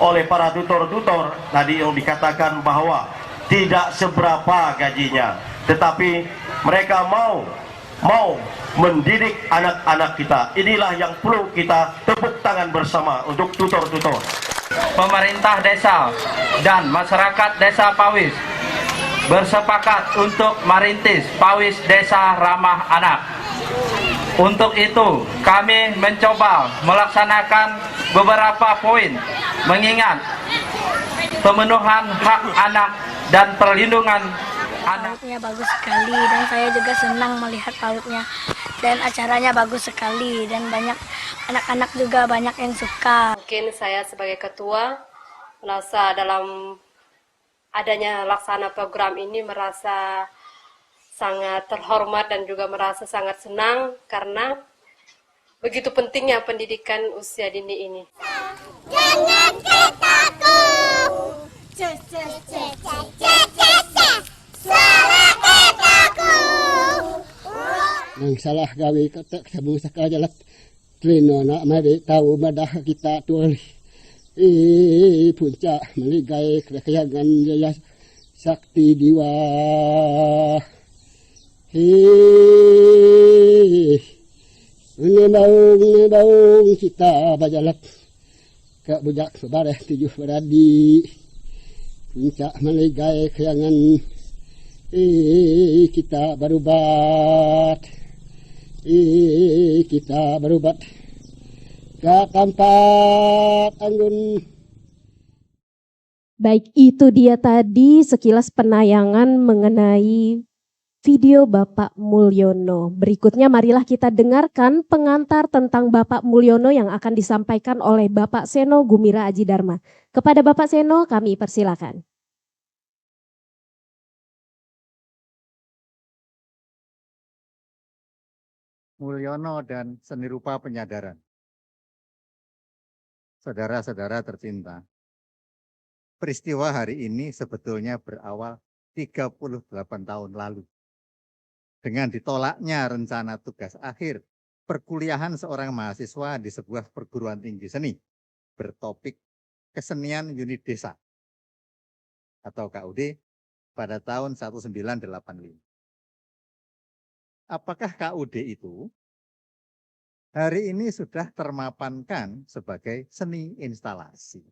Oleh para tutor-tutor tadi yang dikatakan bahwa tidak seberapa gajinya, tetapi mereka mau mendidik anak-anak kita. Inilah yang perlu kita tepuk tangan bersama untuk tutor-tutor. Pemerintah desa dan masyarakat desa Pawis bersepakat untuk merintis Pawis Desa Ramah Anak. Untuk itu, kami mencoba melaksanakan beberapa poin, mengingat pemenuhan hak anak dan perlindungan anak. PAUD-nya bagus sekali dan saya juga senang melihat PAUD-nya, dan acaranya bagus sekali dan banyak anak-anak juga banyak yang suka. Mungkin saya sebagai ketua merasa dalam adanya laksana program ini merasa sangat terhormat dan juga merasa sangat senang karena begitu pentingnya pendidikan usia dini ini. Jangan ketakut. Suara ketakut. Nang salah gawe katak sabung sakajalat. Trino nak mari tahu madah kita tuan. Puncak meligai kekayangan jaya sakti diwa. Ngebaung kita bajalat. Kak bujak sebareh 7 beradi. Puncak meligai kekayangan kita berubat. Kita berubat ke tempat anggun. Baik, itu dia tadi sekilas penayangan mengenai video Bapak Mulyono. Berikutnya marilah kita dengarkan pengantar tentang Bapak Mulyono yang akan disampaikan oleh Bapak Seno Gumira Aji Dharma. Kepada Bapak Seno kami persilakan. Mulyono dan seni rupa penyadaran. Saudara-saudara tercinta, peristiwa hari ini sebetulnya berawal 38 tahun lalu. Dengan ditolaknya rencana tugas akhir perkuliahan seorang mahasiswa di sebuah perguruan tinggi seni bertopik Kesenian Unit Desa atau KUD pada tahun 1985. Apakah KUD itu hari ini sudah termapankan sebagai seni instalasi?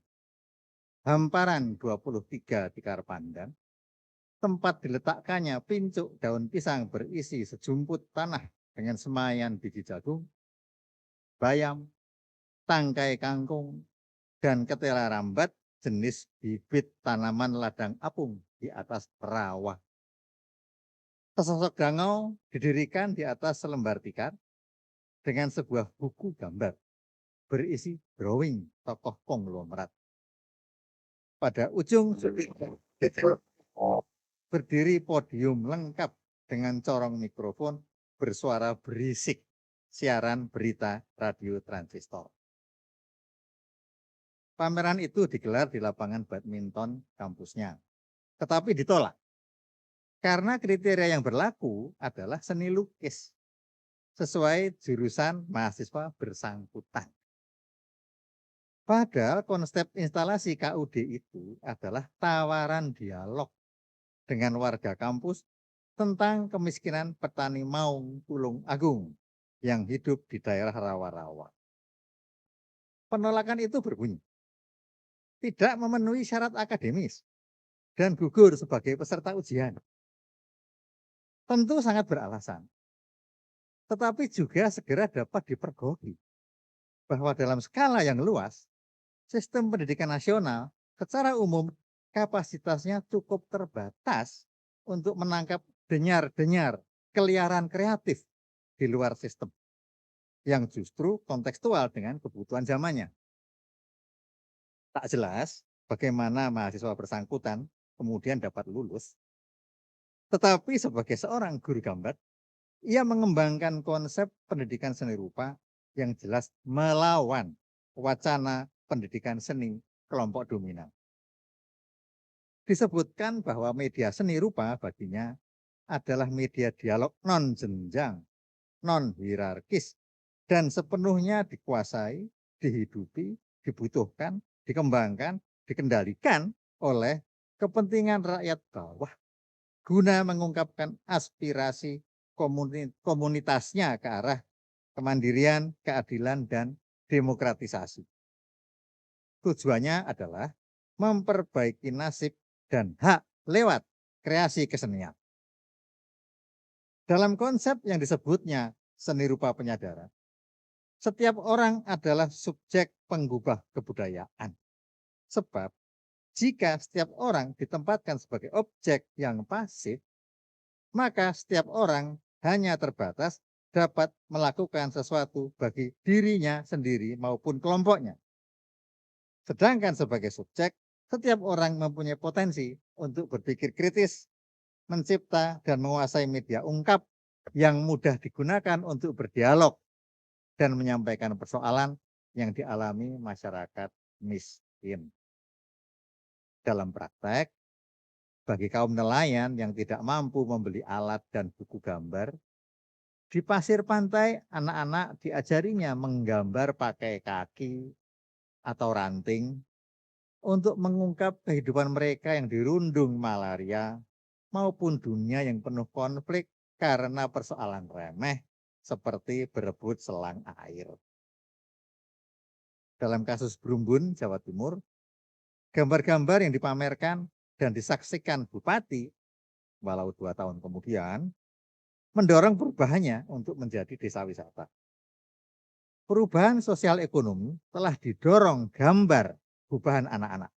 Hamparan 23 tikar pandan, tempat diletakkannya pincuk daun pisang berisi sejumput tanah dengan semayan biji jagung, bayam, tangkai kangkung, dan ketela rambat jenis bibit tanaman ladang apung di atas rawa. Sesosok dangau didirikan di atas selembar tikar dengan sebuah buku gambar berisi drawing tokoh konglomerat. Pada ujung berdiri podium lengkap dengan corong mikrofon bersuara berisik siaran berita radio transistor. Pameran itu digelar di lapangan badminton kampusnya, tetapi ditolak. Karena kriteria yang berlaku adalah seni lukis, sesuai jurusan mahasiswa bersangkutan. Padahal konsep instalasi KUD itu adalah tawaran dialog dengan warga kampus tentang kemiskinan petani maung Tulung Agung yang hidup di daerah rawa-rawa. Penolakan itu berbunyi, tidak memenuhi syarat akademis dan gugur sebagai peserta ujian. Tentu sangat beralasan, tetapi juga segera dapat dipergoki bahwa dalam skala yang luas, sistem pendidikan nasional secara umum kapasitasnya cukup terbatas untuk menangkap dengar-dengar keliaran kreatif di luar sistem yang justru kontekstual dengan kebutuhan zamannya. Tak jelas bagaimana mahasiswa bersangkutan kemudian dapat lulus, tetapi sebagai seorang guru gambar, ia mengembangkan konsep pendidikan seni rupa yang jelas melawan wacana pendidikan seni kelompok dominan. Disebutkan bahwa media seni rupa baginya adalah media dialog non-jenjang, non-hierarkis, dan sepenuhnya dikuasai, dihidupi, dibutuhkan, dikembangkan, dikendalikan oleh kepentingan rakyat bawah guna mengungkapkan aspirasi komunitasnya ke arah kemandirian, keadilan, dan demokratisasi. Tujuannya adalah memperbaiki nasib dan hak lewat kreasi kesenian. Dalam konsep yang disebutnya seni rupa penyadaran, setiap orang adalah subjek penggubah kebudayaan. Sebab jika setiap orang ditempatkan sebagai objek yang pasif, maka setiap orang hanya terbatas dapat melakukan sesuatu bagi dirinya sendiri maupun kelompoknya. Sedangkan sebagai subjek, setiap orang mempunyai potensi untuk berpikir kritis, mencipta dan menguasai media ungkap yang mudah digunakan untuk berdialog dan menyampaikan persoalan yang dialami masyarakat miskin. Dalam praktek, bagi kaum nelayan yang tidak mampu membeli alat dan buku gambar, di pasir pantai anak-anak diajarinya menggambar pakai kaki atau ranting untuk mengungkap kehidupan mereka yang dirundung malaria maupun dunia yang penuh konflik karena persoalan remeh seperti berebut selang air. Dalam kasus Brumbun, Jawa Timur, gambar-gambar yang dipamerkan dan disaksikan Bupati, walau 2 tahun kemudian, mendorong perubahannya untuk menjadi desa wisata. Perubahan sosial ekonomi telah didorong gambar perubahan anak-anak.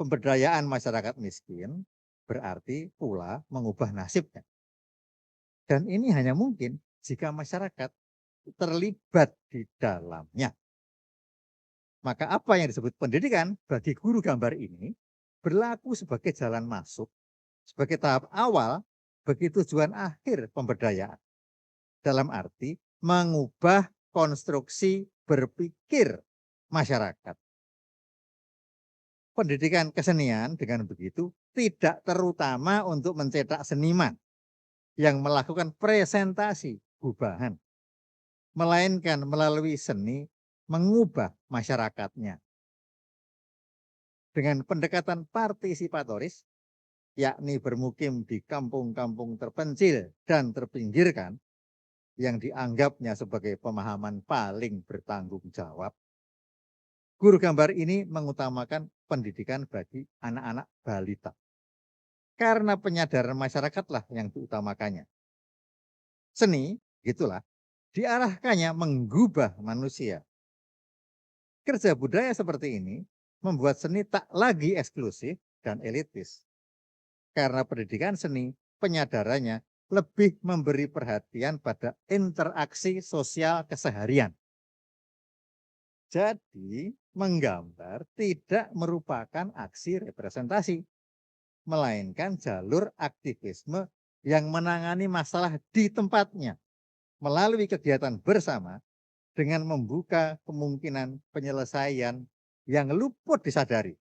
Pemberdayaan masyarakat miskin berarti pula mengubah nasibnya. Dan ini hanya mungkin jika masyarakat terlibat di dalamnya. Maka apa yang disebut pendidikan bagi guru gambar ini berlaku sebagai jalan masuk, sebagai tahap awal bagi tujuan akhir pemberdayaan. Dalam arti mengubah konstruksi berpikir masyarakat. Pendidikan kesenian dengan begitu tidak terutama untuk mencetak seniman yang melakukan presentasi gubahan, melainkan melalui seni mengubah masyarakatnya. Dengan pendekatan partisipatoris, yakni bermukim di kampung-kampung terpencil dan terpinggirkan, yang dianggapnya sebagai pemahaman paling bertanggung jawab, guru gambar ini mengutamakan pendidikan bagi anak-anak balita. Karena penyadaran masyarakatlah yang diutamakannya. Seni, gitulah, diarahkannya menggubah manusia. Kerja budaya seperti ini membuat seni tak lagi eksklusif dan elitis. Karena pendidikan seni, penyadarannya lebih memberi perhatian pada interaksi sosial keseharian. Jadi, menggambar tidak merupakan aksi representasi, melainkan jalur aktivisme yang menangani masalah di tempatnya melalui kegiatan bersama dengan membuka kemungkinan penyelesaian yang luput disadari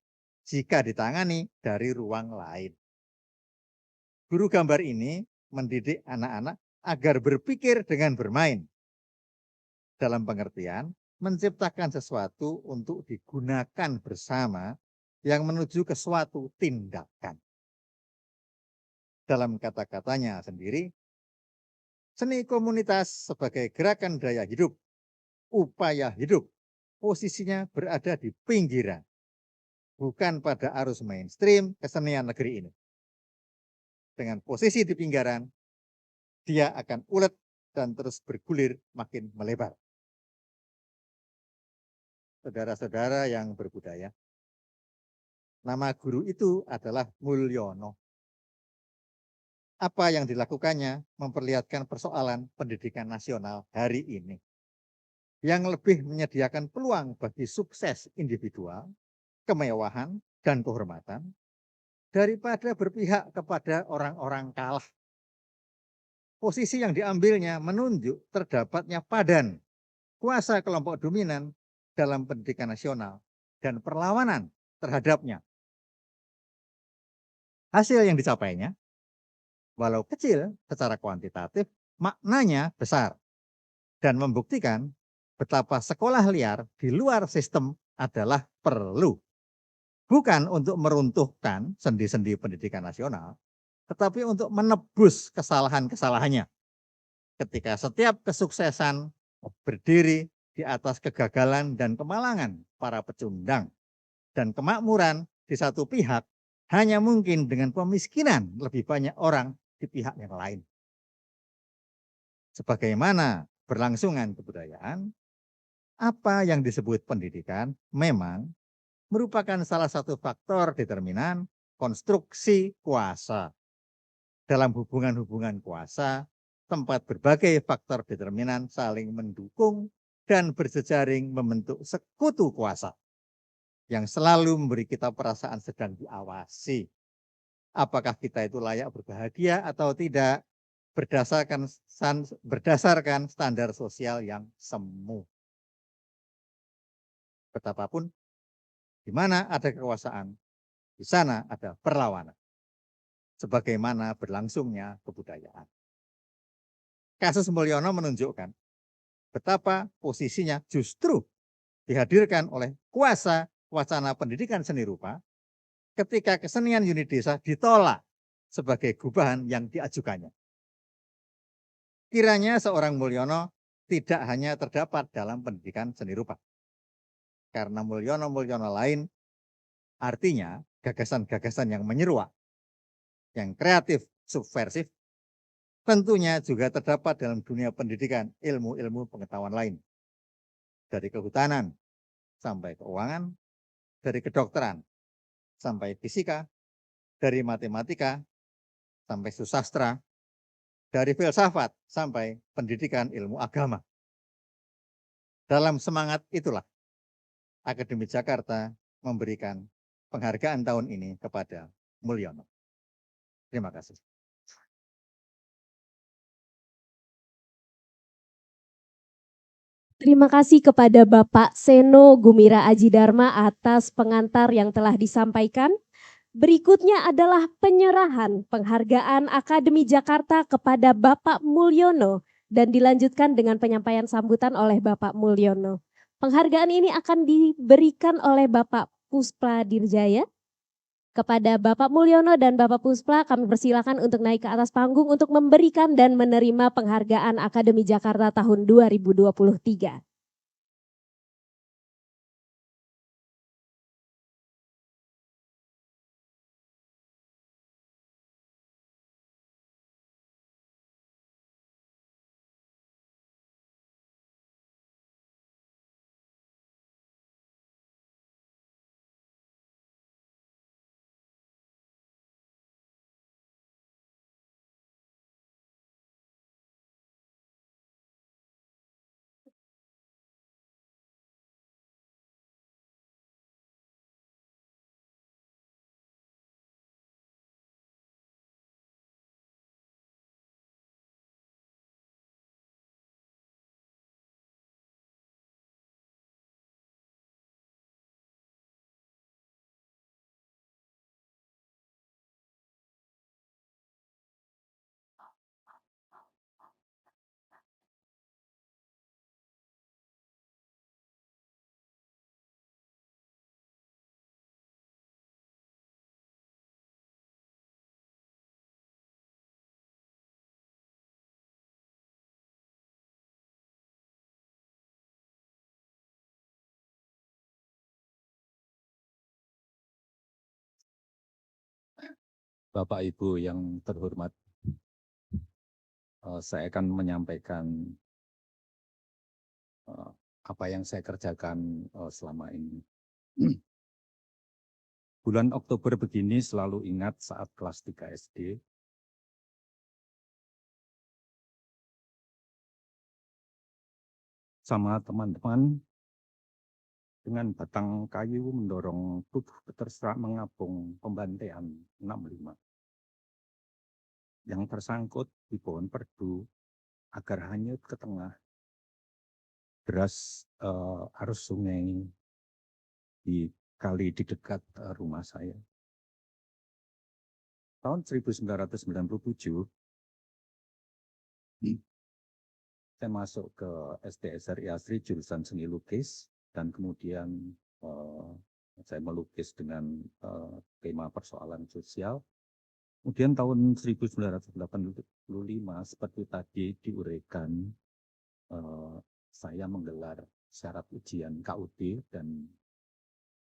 jika ditangani dari ruang lain. Guru gambar ini mendidik anak-anak agar berpikir dengan bermain. Dalam pengertian, menciptakan sesuatu untuk digunakan bersama yang menuju ke suatu tindakan. Dalam kata-katanya sendiri, seni komunitas sebagai gerakan daya hidup, upaya hidup, posisinya berada di pinggiran, bukan pada arus mainstream kesenian negeri ini. Dengan posisi di pinggiran, dia akan ulet dan terus bergulir makin melebar. Saudara-saudara yang berbudaya, nama guru itu adalah Mulyono. apa yang dilakukannya memperlihatkan persoalan pendidikan nasional hari ini yang lebih menyediakan peluang bagi sukses individual, kemewahan, dan kehormatan daripada berpihak kepada orang-orang kalah. Posisi yang diambilnya menunjuk terdapatnya padan kuasa kelompok dominan dalam pendidikan nasional dan perlawanan terhadapnya. Hasil yang dicapainya, walau kecil secara kuantitatif, maknanya besar dan membuktikan betapa sekolah liar di luar sistem adalah perlu. Bukan untuk meruntuhkan sendi-sendi pendidikan nasional, tetapi untuk menebus kesalahan-kesalahannya. Ketika setiap kesuksesan berdiri di atas kegagalan dan kemalangan para pecundang, dan kemakmuran di satu pihak hanya mungkin dengan pemiskinan lebih banyak orang di pihak yang lain. Sebagaimana berlangsungan kebudayaan, apa yang disebut pendidikan memang merupakan salah satu faktor determinan konstruksi kuasa. Dalam hubungan-hubungan kuasa, tempat berbagai faktor determinan saling mendukung dan berjejaring membentuk sekutu kuasa yang selalu memberi kita perasaan sedang diawasi. Apakah kita itu layak berbahagia atau tidak berdasarkan standar sosial yang semu. Betapapun di mana ada kekuasaan, di sana ada perlawanan. Sebagaimana berlangsungnya kebudayaan. Kasus Mulyono menunjukkan betapa posisinya justru dihadirkan oleh kuasa wacana pendidikan seni rupa ketika kesenian unit desa ditolak sebagai gubahan yang diajukannya. Kiranya seorang Mulyono tidak hanya terdapat dalam pendidikan seni rupa. Karena Mulyono-Mulyono lain artinya gagasan-gagasan yang menyeruak, yang kreatif, subversif, tentunya juga terdapat dalam dunia pendidikan ilmu-ilmu pengetahuan lain. Dari kehutanan sampai keuangan, dari kedokteran sampai fisika, dari matematika sampai susastra, dari filsafat sampai pendidikan ilmu agama. Dalam semangat itulah Akademi Jakarta memberikan penghargaan tahun ini kepada Mulyono. Terima kasih. Terima kasih kepada Bapak Seno Gumira Aji Dharma atas pengantar yang telah disampaikan. Berikutnya adalah penyerahan penghargaan Akademi Jakarta kepada Bapak Mulyono dan dilanjutkan dengan penyampaian sambutan oleh Bapak Mulyono. Penghargaan ini akan diberikan oleh Bapak Puspla Dirjaya. Kepada Bapak Mulyono dan Bapak Puspla kami persilakan untuk naik ke atas panggung untuk memberikan dan menerima penghargaan Akademi Jakarta tahun 2023. Bapak Ibu yang terhormat, saya akan menyampaikan apa yang saya kerjakan selama ini. Bulan Oktober begini selalu ingat saat kelas 3 SD, sama teman-teman dengan batang kayu mendorong tubuh peternak mengapung pembantaian 65 yang tersangkut di pohon perdu agar hanyut ke tengah deras arus sungai di kali di dekat rumah saya. Tahun 1997 saya masuk ke SDSRI Asri jurusan seni lukis dan kemudian saya melukis dengan tema persoalan sosial. Kemudian tahun 1985 seperti tadi diuraikan, saya menggelar syarat ujian KUD dan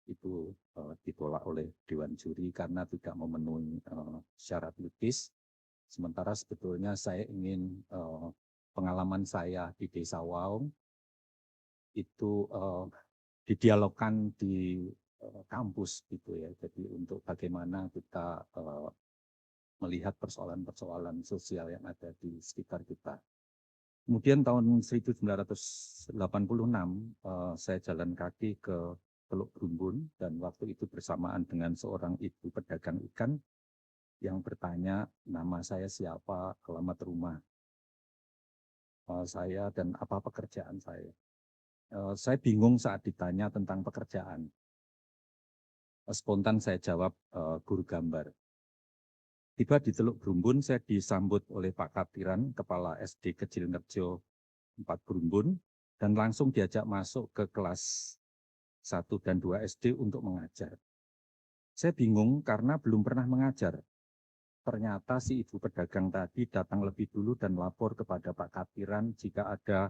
itu ditolak oleh Dewan Juri karena tidak memenuhi syarat lukis. Sementara sebetulnya saya ingin pengalaman saya di Desa Waung itu didialogkan di kampus gitu ya. Jadi untuk bagaimana kita melihat persoalan-persoalan sosial yang ada di sekitar kita. Kemudian tahun 1986 saya jalan kaki ke Teluk Brumbun dan waktu itu bersamaan dengan seorang ibu pedagang ikan yang bertanya nama saya siapa, alamat rumah saya dan apa pekerjaan saya. Saya bingung saat ditanya tentang pekerjaan. Spontan saya jawab guru gambar. Tiba di Teluk Brumbun, saya disambut oleh Pak Katiran, Kepala SD Kecil Ngerjo 4 Brumbun, dan langsung diajak masuk ke kelas 1 dan 2 SD untuk mengajar. Saya bingung karena belum pernah mengajar. Ternyata si ibu pedagang tadi datang lebih dulu dan lapor kepada Pak Katiran jika ada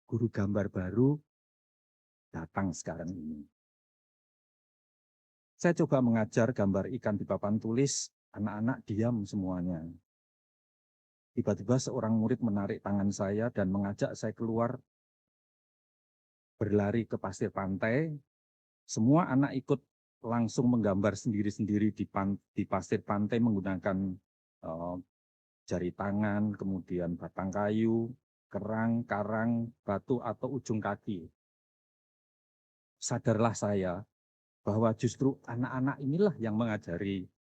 guru gambar baru datang sekarang ini. Saya coba mengajar gambar ikan di papan tulis, anak-anak diam semuanya. Tiba-tiba seorang murid menarik tangan saya dan mengajak saya keluar berlari ke pasir pantai. Semua anak ikut langsung menggambar sendiri-sendiri di pasir pantai menggunakan jari tangan, kemudian batang kayu, kerang, karang, batu, atau ujung kaki. Sadarlah saya bahwa justru anak-anak inilah yang mengajari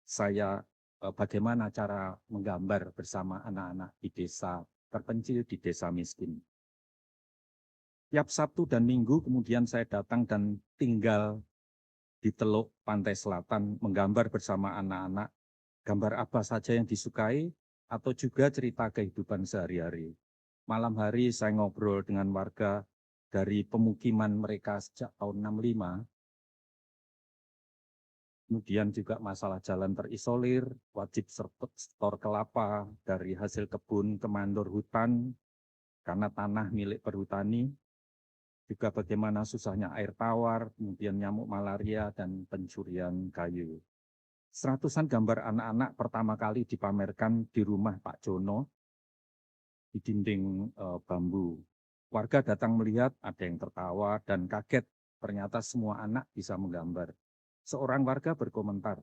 saya bagaimana cara menggambar bersama anak-anak di desa terpencil, di desa miskin. Tiap Sabtu dan Minggu kemudian saya datang dan tinggal di Teluk Pantai Selatan menggambar bersama anak-anak, gambar apa saja yang disukai atau juga cerita kehidupan sehari-hari. Malam hari saya ngobrol dengan warga dari pemukiman mereka sejak tahun 65. Kemudian juga masalah jalan terisolir, wajib setor kelapa dari hasil kebun ke mandor hutan karena tanah milik perhutani. Juga bagaimana susahnya air tawar, kemudian nyamuk malaria dan pencurian kayu. Seratusan gambar anak-anak pertama kali dipamerkan di rumah Pak Jono di dinding bambu. Warga datang melihat, ada yang tertawa dan kaget, ternyata semua anak bisa menggambar. Seorang warga berkomentar,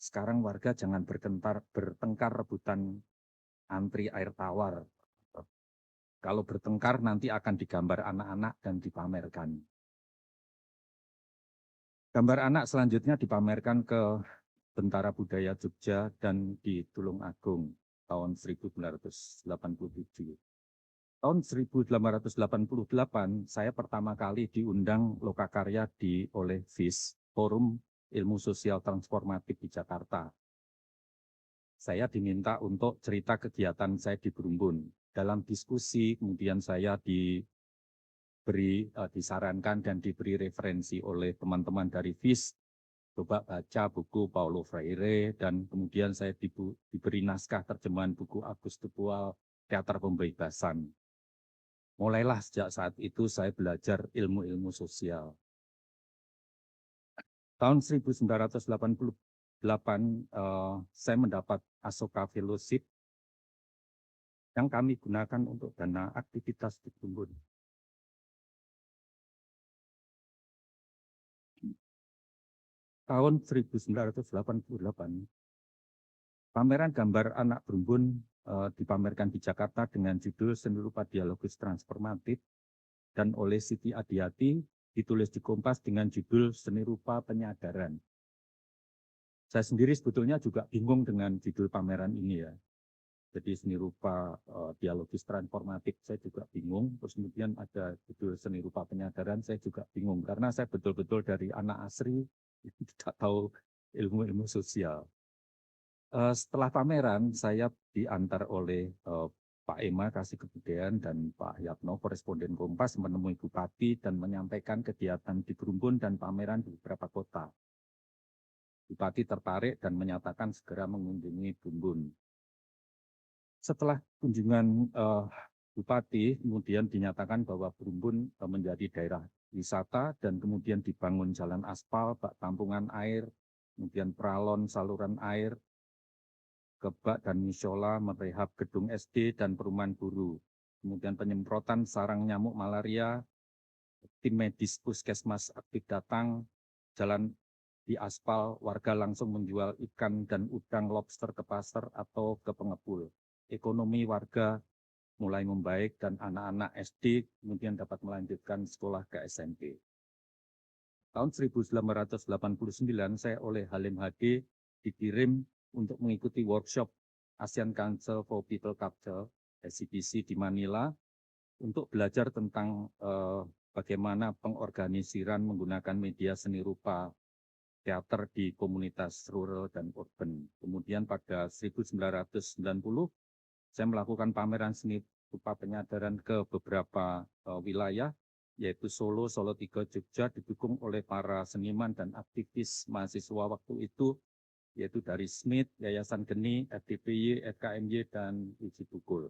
sekarang warga jangan bertengkar rebutan antri air tawar. Kalau bertengkar nanti akan digambar anak-anak dan dipamerkan. Gambar anak selanjutnya dipamerkan ke Bentara Budaya Jogja dan di Tulungagung tahun 1987. Tahun 1888 saya pertama kali diundang lokakarya oleh FIS, Forum Ilmu Sosial Transformatif di Jakarta. Saya diminta untuk cerita kegiatan saya di Brumbun. Dalam diskusi kemudian saya disarankan dan diberi referensi oleh teman-teman dari FIS. Coba baca buku Paulo Freire dan kemudian saya diberi naskah terjemahan buku Agus Tupual, Teater Pembebasan. Mulailah sejak saat itu saya belajar ilmu-ilmu sosial. Tahun 1988 saya mendapat Asoka Fellowship yang kami gunakan untuk dana aktivitas di Brumbun. Tahun 1988, pameran gambar anak Brumbun dipamerkan di Jakarta dengan judul Seni Rupa Dialogis Transformatif dan oleh Siti Adiati, ditulis di Kompas dengan judul Seni Rupa Penyadaran. Saya sendiri sebetulnya juga bingung dengan judul pameran ini ya. Jadi seni rupa dialogis transformatif saya juga bingung. Terus kemudian ada judul seni rupa penyadaran saya juga bingung. Karena saya betul-betul dari anak asri tidak tahu ilmu-ilmu sosial. Setelah pameran saya diantar oleh Pak Ema Kasih Kebudayaan dan Pak Yatno koresponden Kompas menemui Bupati dan menyampaikan kegiatan di Brumbun dan pameran di beberapa kota. Bupati tertarik dan menyatakan segera mengunjungi Brumbun. Setelah kunjungan Bupati, kemudian dinyatakan bahwa Brumbun menjadi daerah wisata dan kemudian dibangun jalan aspal, bak tampungan air, kemudian peralon saluran air, kebak dan musyola, merehab gedung SD dan perumahan guru, kemudian penyemprotan sarang nyamuk malaria, tim medis puskesmas aktif datang, jalan di aspal, warga langsung menjual ikan dan udang lobster ke pasar atau ke pengepul. Ekonomi warga mulai membaik dan anak-anak SD kemudian dapat melanjutkan sekolah ke SMP. Tahun 1989 saya oleh Halim Hadi dikirim untuk mengikuti workshop Asian Council for People Culture (ACPC) di Manila untuk belajar tentang bagaimana pengorganisiran menggunakan media seni rupa teater di komunitas rural dan urban. Kemudian pada 1990 saya melakukan pameran seni rupa penyadaran ke beberapa wilayah, yaitu Solo, Solo 3, Jogja, didukung oleh para seniman dan aktivis mahasiswa waktu itu, yaitu dari Smith, Yayasan Geni, FDPY, FKMY, dan Uji Bukul.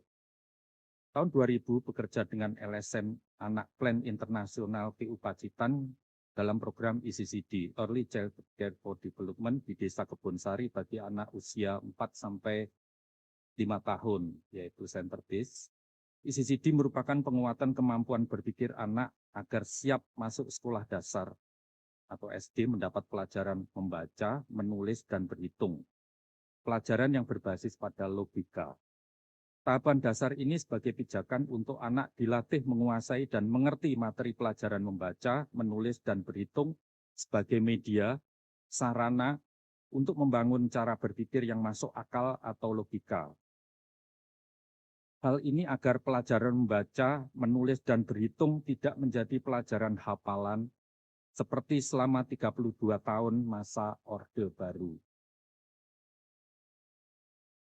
Tahun 2000 bekerja dengan LSM Anak Plan Internasional PU Pacitan dalam program ECCD, Early Child Care for Development di Desa Kebonsari bagi anak usia 4-5 tahun, yaitu center base. ECCD merupakan penguatan kemampuan berpikir anak agar siap masuk sekolah dasar atau SD mendapat pelajaran membaca, menulis, dan berhitung. Pelajaran yang berbasis pada logika. Tahapan dasar ini sebagai pijakan untuk anak dilatih menguasai dan mengerti materi pelajaran membaca, menulis, dan berhitung sebagai media, sarana untuk membangun cara berpikir yang masuk akal atau logika. Hal ini agar pelajaran membaca, menulis, dan berhitung tidak menjadi pelajaran hafalan seperti selama 32 tahun masa Orde Baru.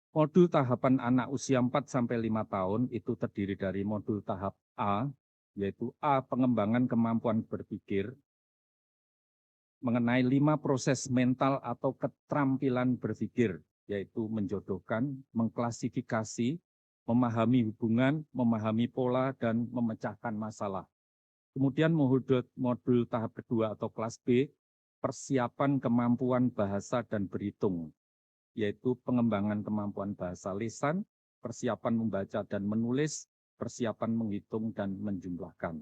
Modul tahapan anak usia 4-5 tahun itu terdiri dari modul tahap A, yaitu A, pengembangan kemampuan berpikir, mengenai 5 proses mental atau keterampilan berpikir, yaitu menjodohkan, mengklasifikasi, memahami hubungan, memahami pola, dan memecahkan masalah. Kemudian modul tahap kedua atau kelas B, persiapan kemampuan bahasa dan berhitung, yaitu pengembangan kemampuan bahasa lisan, persiapan membaca dan menulis, persiapan menghitung dan menjumlahkan.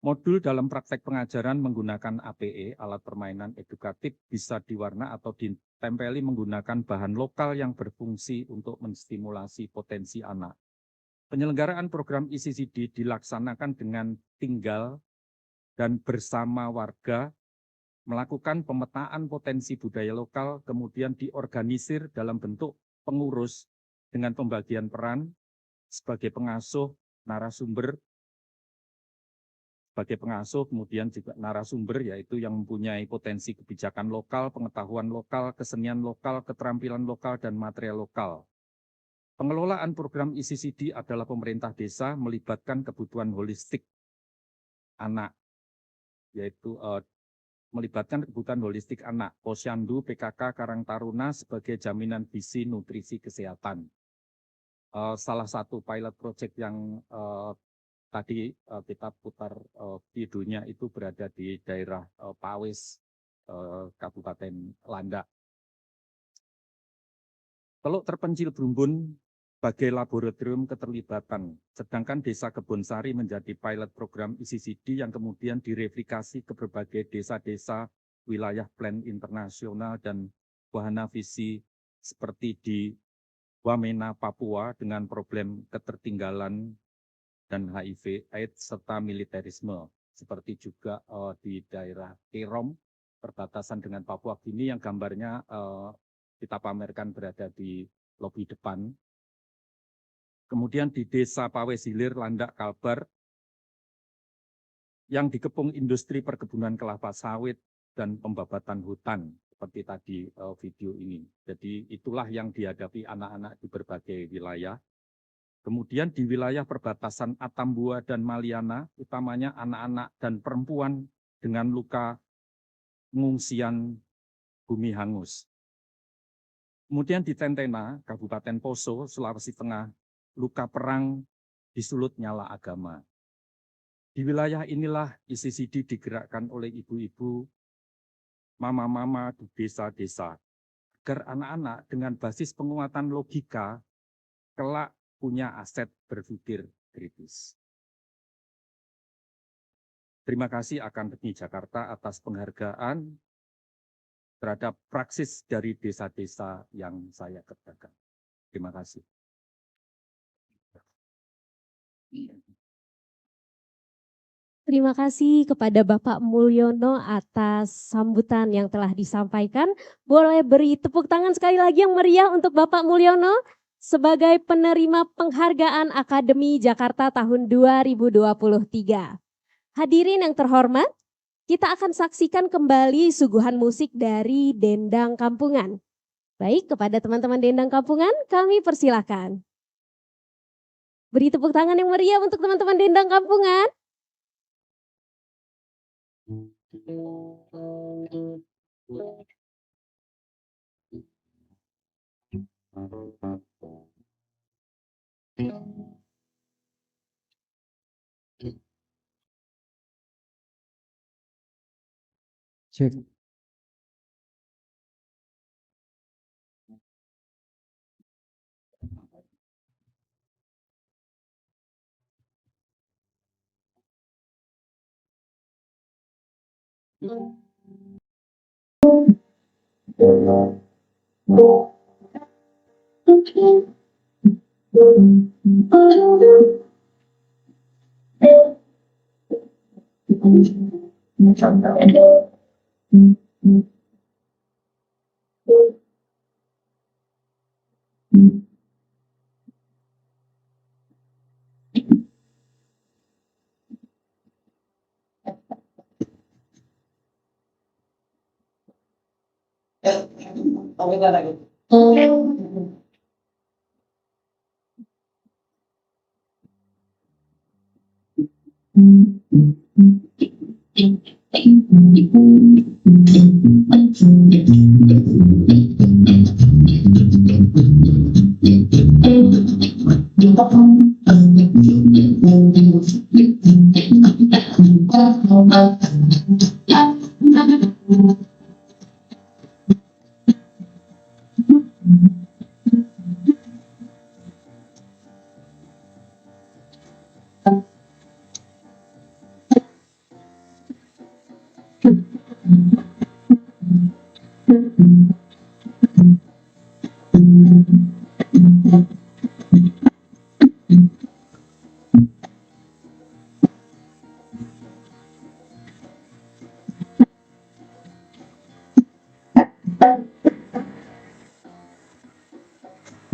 Modul dalam praktek pengajaran menggunakan APE, alat permainan edukatif, bisa diwarna atau ditempeli menggunakan bahan lokal yang berfungsi untuk menstimulasi potensi anak. Penyelenggaraan program ECCD dilaksanakan dengan tinggal dan bersama warga, melakukan pemetaan potensi budaya lokal, kemudian diorganisir dalam bentuk pengurus dengan pembagian peran sebagai pengasuh, narasumber, kemudian juga narasumber, yaitu yang mempunyai potensi kebijakan lokal, pengetahuan lokal, kesenian lokal, keterampilan lokal, dan material lokal. Pengelolaan program ECCD adalah pemerintah desa melibatkan kebutuhan holistik anak, yaitu melibatkan kebutuhan holistik anak, Posyandu, PKK, Karang Taruna sebagai jaminan gizi nutrisi kesehatan. Salah satu pilot project yang tadi kita putar videonya itu berada di daerah Pawis, Kabupaten Landak. Teluk Terpencil Brumbun sebagai laboratorium keterlibatan, sedangkan Desa Kebonsari menjadi pilot program ECCD yang kemudian direplikasi ke berbagai desa-desa wilayah plan internasional dan wahana visi seperti di Wamena, Papua dengan problem ketertinggalan dan HIV/AIDS serta militerisme, seperti juga di daerah Kerom, perbatasan dengan Papua Gini yang gambarnya kita pamerkan berada di lobi depan. Kemudian di Desa Pawes Hilir, Landak, Kalbar, yang dikepung industri perkebunan kelapa sawit dan pembabatan hutan, seperti tadi video ini. Jadi itulah yang dihadapi anak-anak di berbagai wilayah. Kemudian di wilayah perbatasan Atambua dan Maliana, utamanya anak-anak dan perempuan dengan luka pengungsian bumi hangus. Kemudian di Tentena, Kabupaten Poso, Sulawesi Tengah, luka perang disulut nyala agama. Di wilayah inilah ICCD digerakkan oleh ibu-ibu, mama-mama di desa-desa, agar anak-anak dengan basis penguatan logika kelak punya aset berpikir kritis. Terima kasih Akademi Jakarta atas penghargaan terhadap praksis dari desa-desa yang saya kerjakan. Terima kasih. Terima kasih kepada Bapak Mulyono atas sambutan yang telah disampaikan. Boleh beri tepuk tangan sekali lagi yang meriah untuk Bapak Mulyono sebagai penerima penghargaan Akademi Jakarta tahun 2023. Hadirin yang terhormat, kita akan saksikan kembali suguhan musik dari Dendang Kampungan. Baik, kepada teman-teman Dendang Kampungan, kami persilakan. Beri tepuk tangan yang meriah untuk teman-teman Dendang Kampungan. Cek.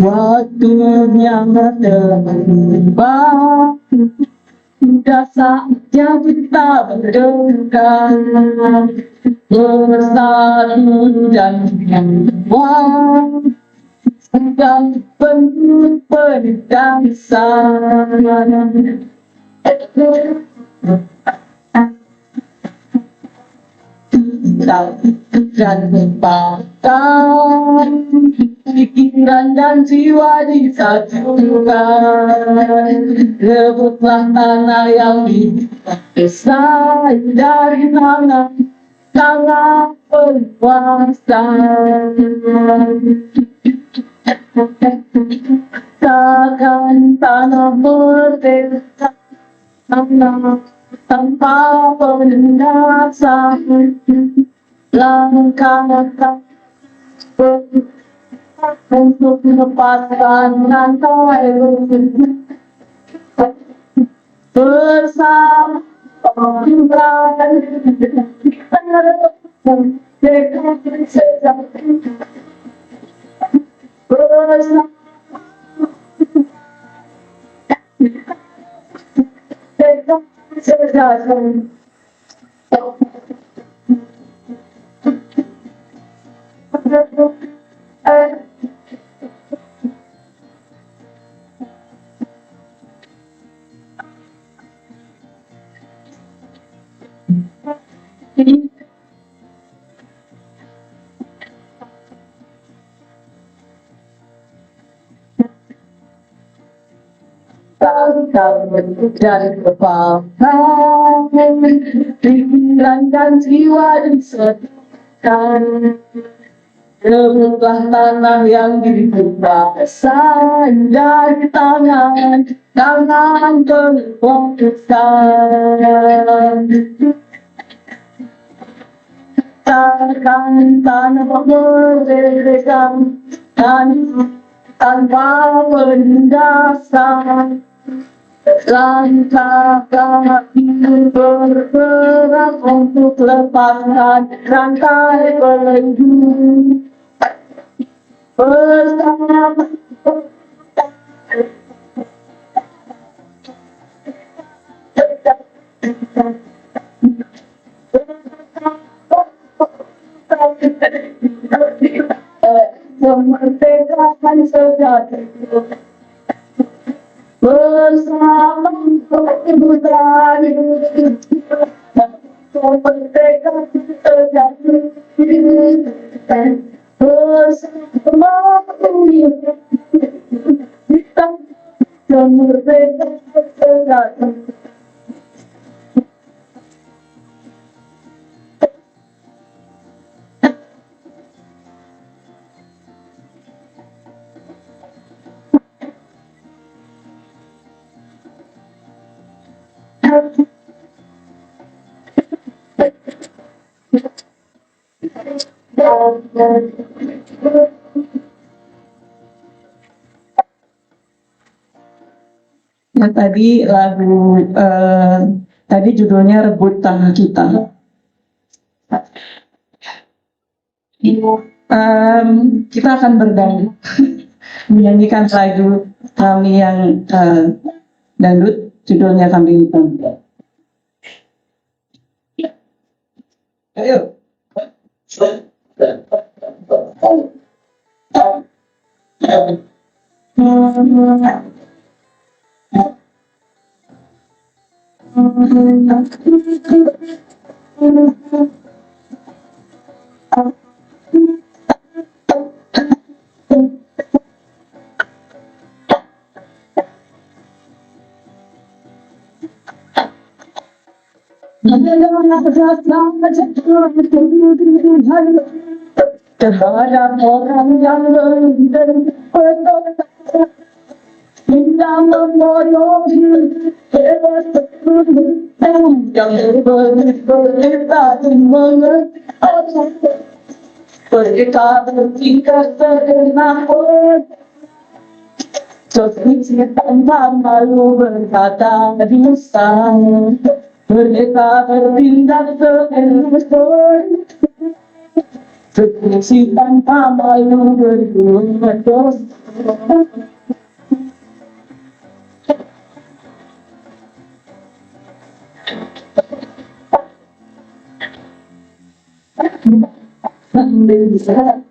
Waktunya berubah, sudah saatnya kita berdekat bersatu dan kuat, sedang penuh pendekatan. Dan lupakan pikiran dan jiwa disatukan. Rebutlah tanah yang besar dari tanah berkuasa. Takkan tanah merdeka tanpa penindasan. Langkah untuk melepaskan rantai bersama pemerintahan bersama dan kepahaman, pikiran dan jiwa disatukan. Rebutlah tanah yang dibuka dari tangan kekuasaan. Takkan tanah merdeka tanpa penindasan. Langkah kaki bergerak untuk lepaskan rantai belenggu bersama. Kemerdekaan sejati bersama kebutuhan kemerdekaan sejati bersama kita kemerdekaan sejati. Yang tadi lagu tadi judulnya Rebut Tanah Kita. Kita akan berdangdut menyanyikan lagu kami yang dangdut judulnya Kambing Hitam. Ayo. Terhadap orang yang tidak membodohi yang berita mengerti mereka bertingkah serenakut Sosisi tanpa malu berkata bisa mereka bertindak seenakut Sosisi tanpa malu berbuat dosa bisa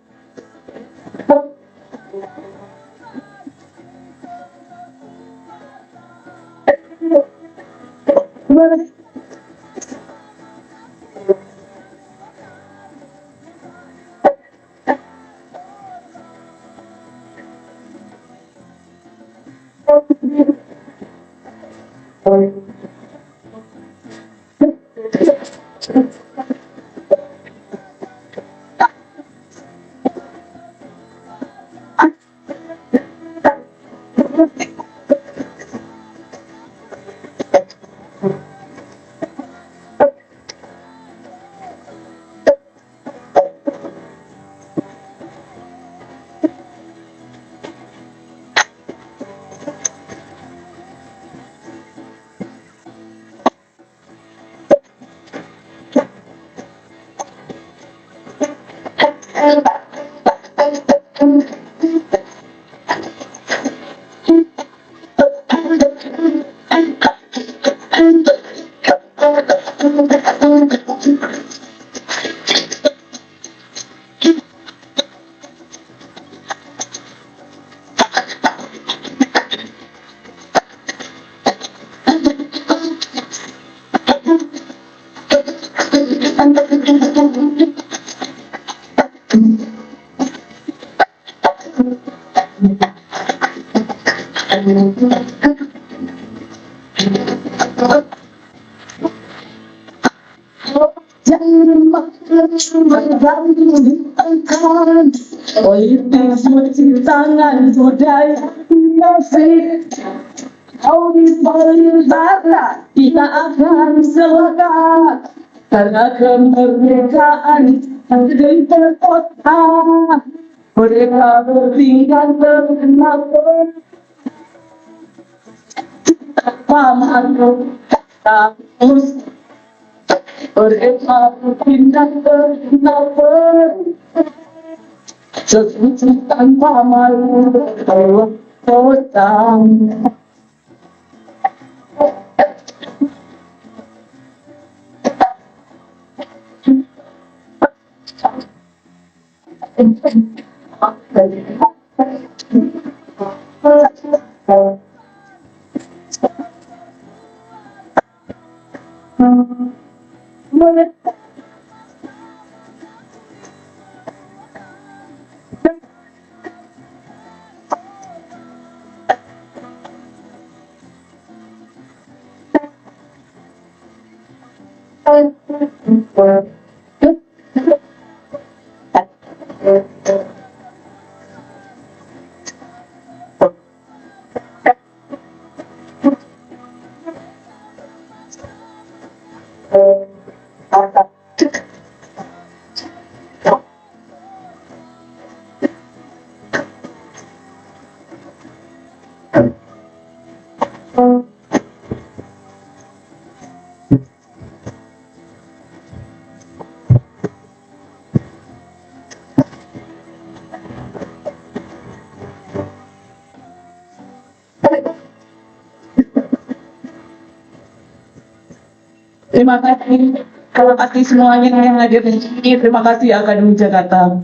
Politik cuci tangan budaya musik. Kau di pariwisata kita akan semangat karena kemerdekaan di kota mereka bertingkat terkenal paman kamus mereka bertingkat terkenal sesuatu tanpa malu kota. Terima kasih semuanya yang hadir di sini. Terima kasih Akademi Jakarta.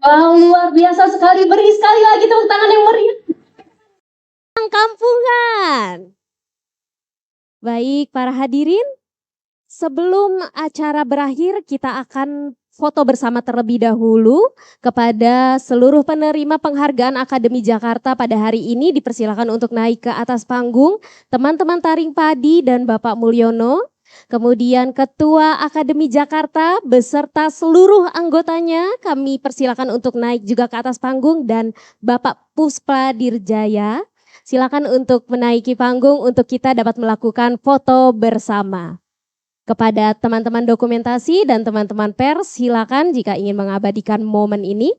Wow, luar biasa sekali. Beri sekali lagi tepuk tangan yang meriah. Kampungan. Baik, para hadirin. Sebelum acara berakhir, kita akan foto bersama terlebih dahulu. Kepada seluruh penerima penghargaan Akademi Jakarta pada hari ini, dipersilakan untuk naik ke atas panggung. Teman-teman Taring Padi dan Bapak Mulyono. Kemudian Ketua Akademi Jakarta beserta seluruh anggotanya kami persilakan untuk naik juga ke atas panggung, dan Bapak Puspa Dirjaya silakan untuk menaiki panggung untuk kita dapat melakukan foto bersama. Kepada teman-teman dokumentasi dan teman-teman pers, silakan jika ingin mengabadikan momen ini.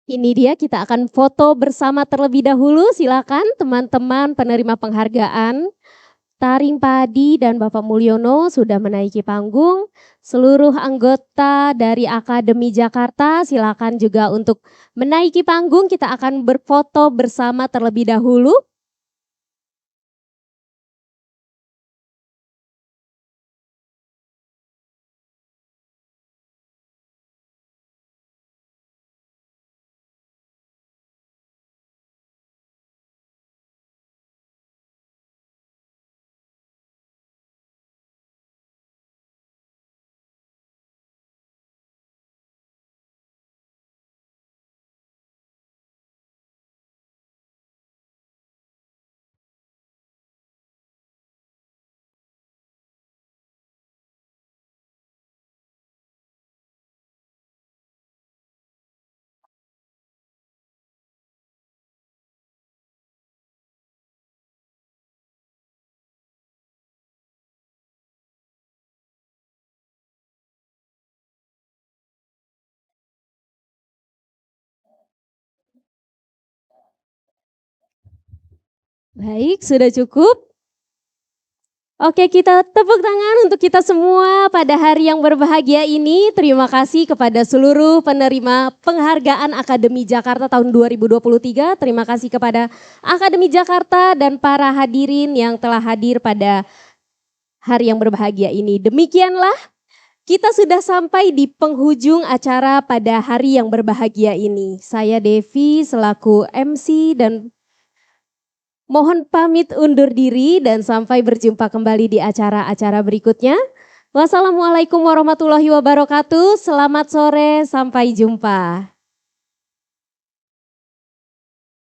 Ini dia, kita akan foto bersama terlebih dahulu. Silakan teman-teman penerima penghargaan Taring Padi dan Bapak Mulyono sudah menaiki panggung. Seluruh anggota dari Akademi Jakarta silakan juga untuk menaiki panggung. Kita akan berfoto bersama terlebih dahulu. Baik, sudah cukup. Oke, kita tepuk tangan untuk kita semua pada hari yang berbahagia ini. Terima kasih kepada seluruh penerima penghargaan Akademi Jakarta tahun 2023. Terima kasih kepada Akademi Jakarta dan para hadirin yang telah hadir pada hari yang berbahagia ini. Demikianlah kita sudah sampai di penghujung acara pada hari yang berbahagia ini. Saya Devi selaku MC dan mohon pamit undur diri dan sampai berjumpa kembali di acara-acara berikutnya. Wassalamualaikum warahmatullahi wabarakatuh. Selamat sore, sampai jumpa.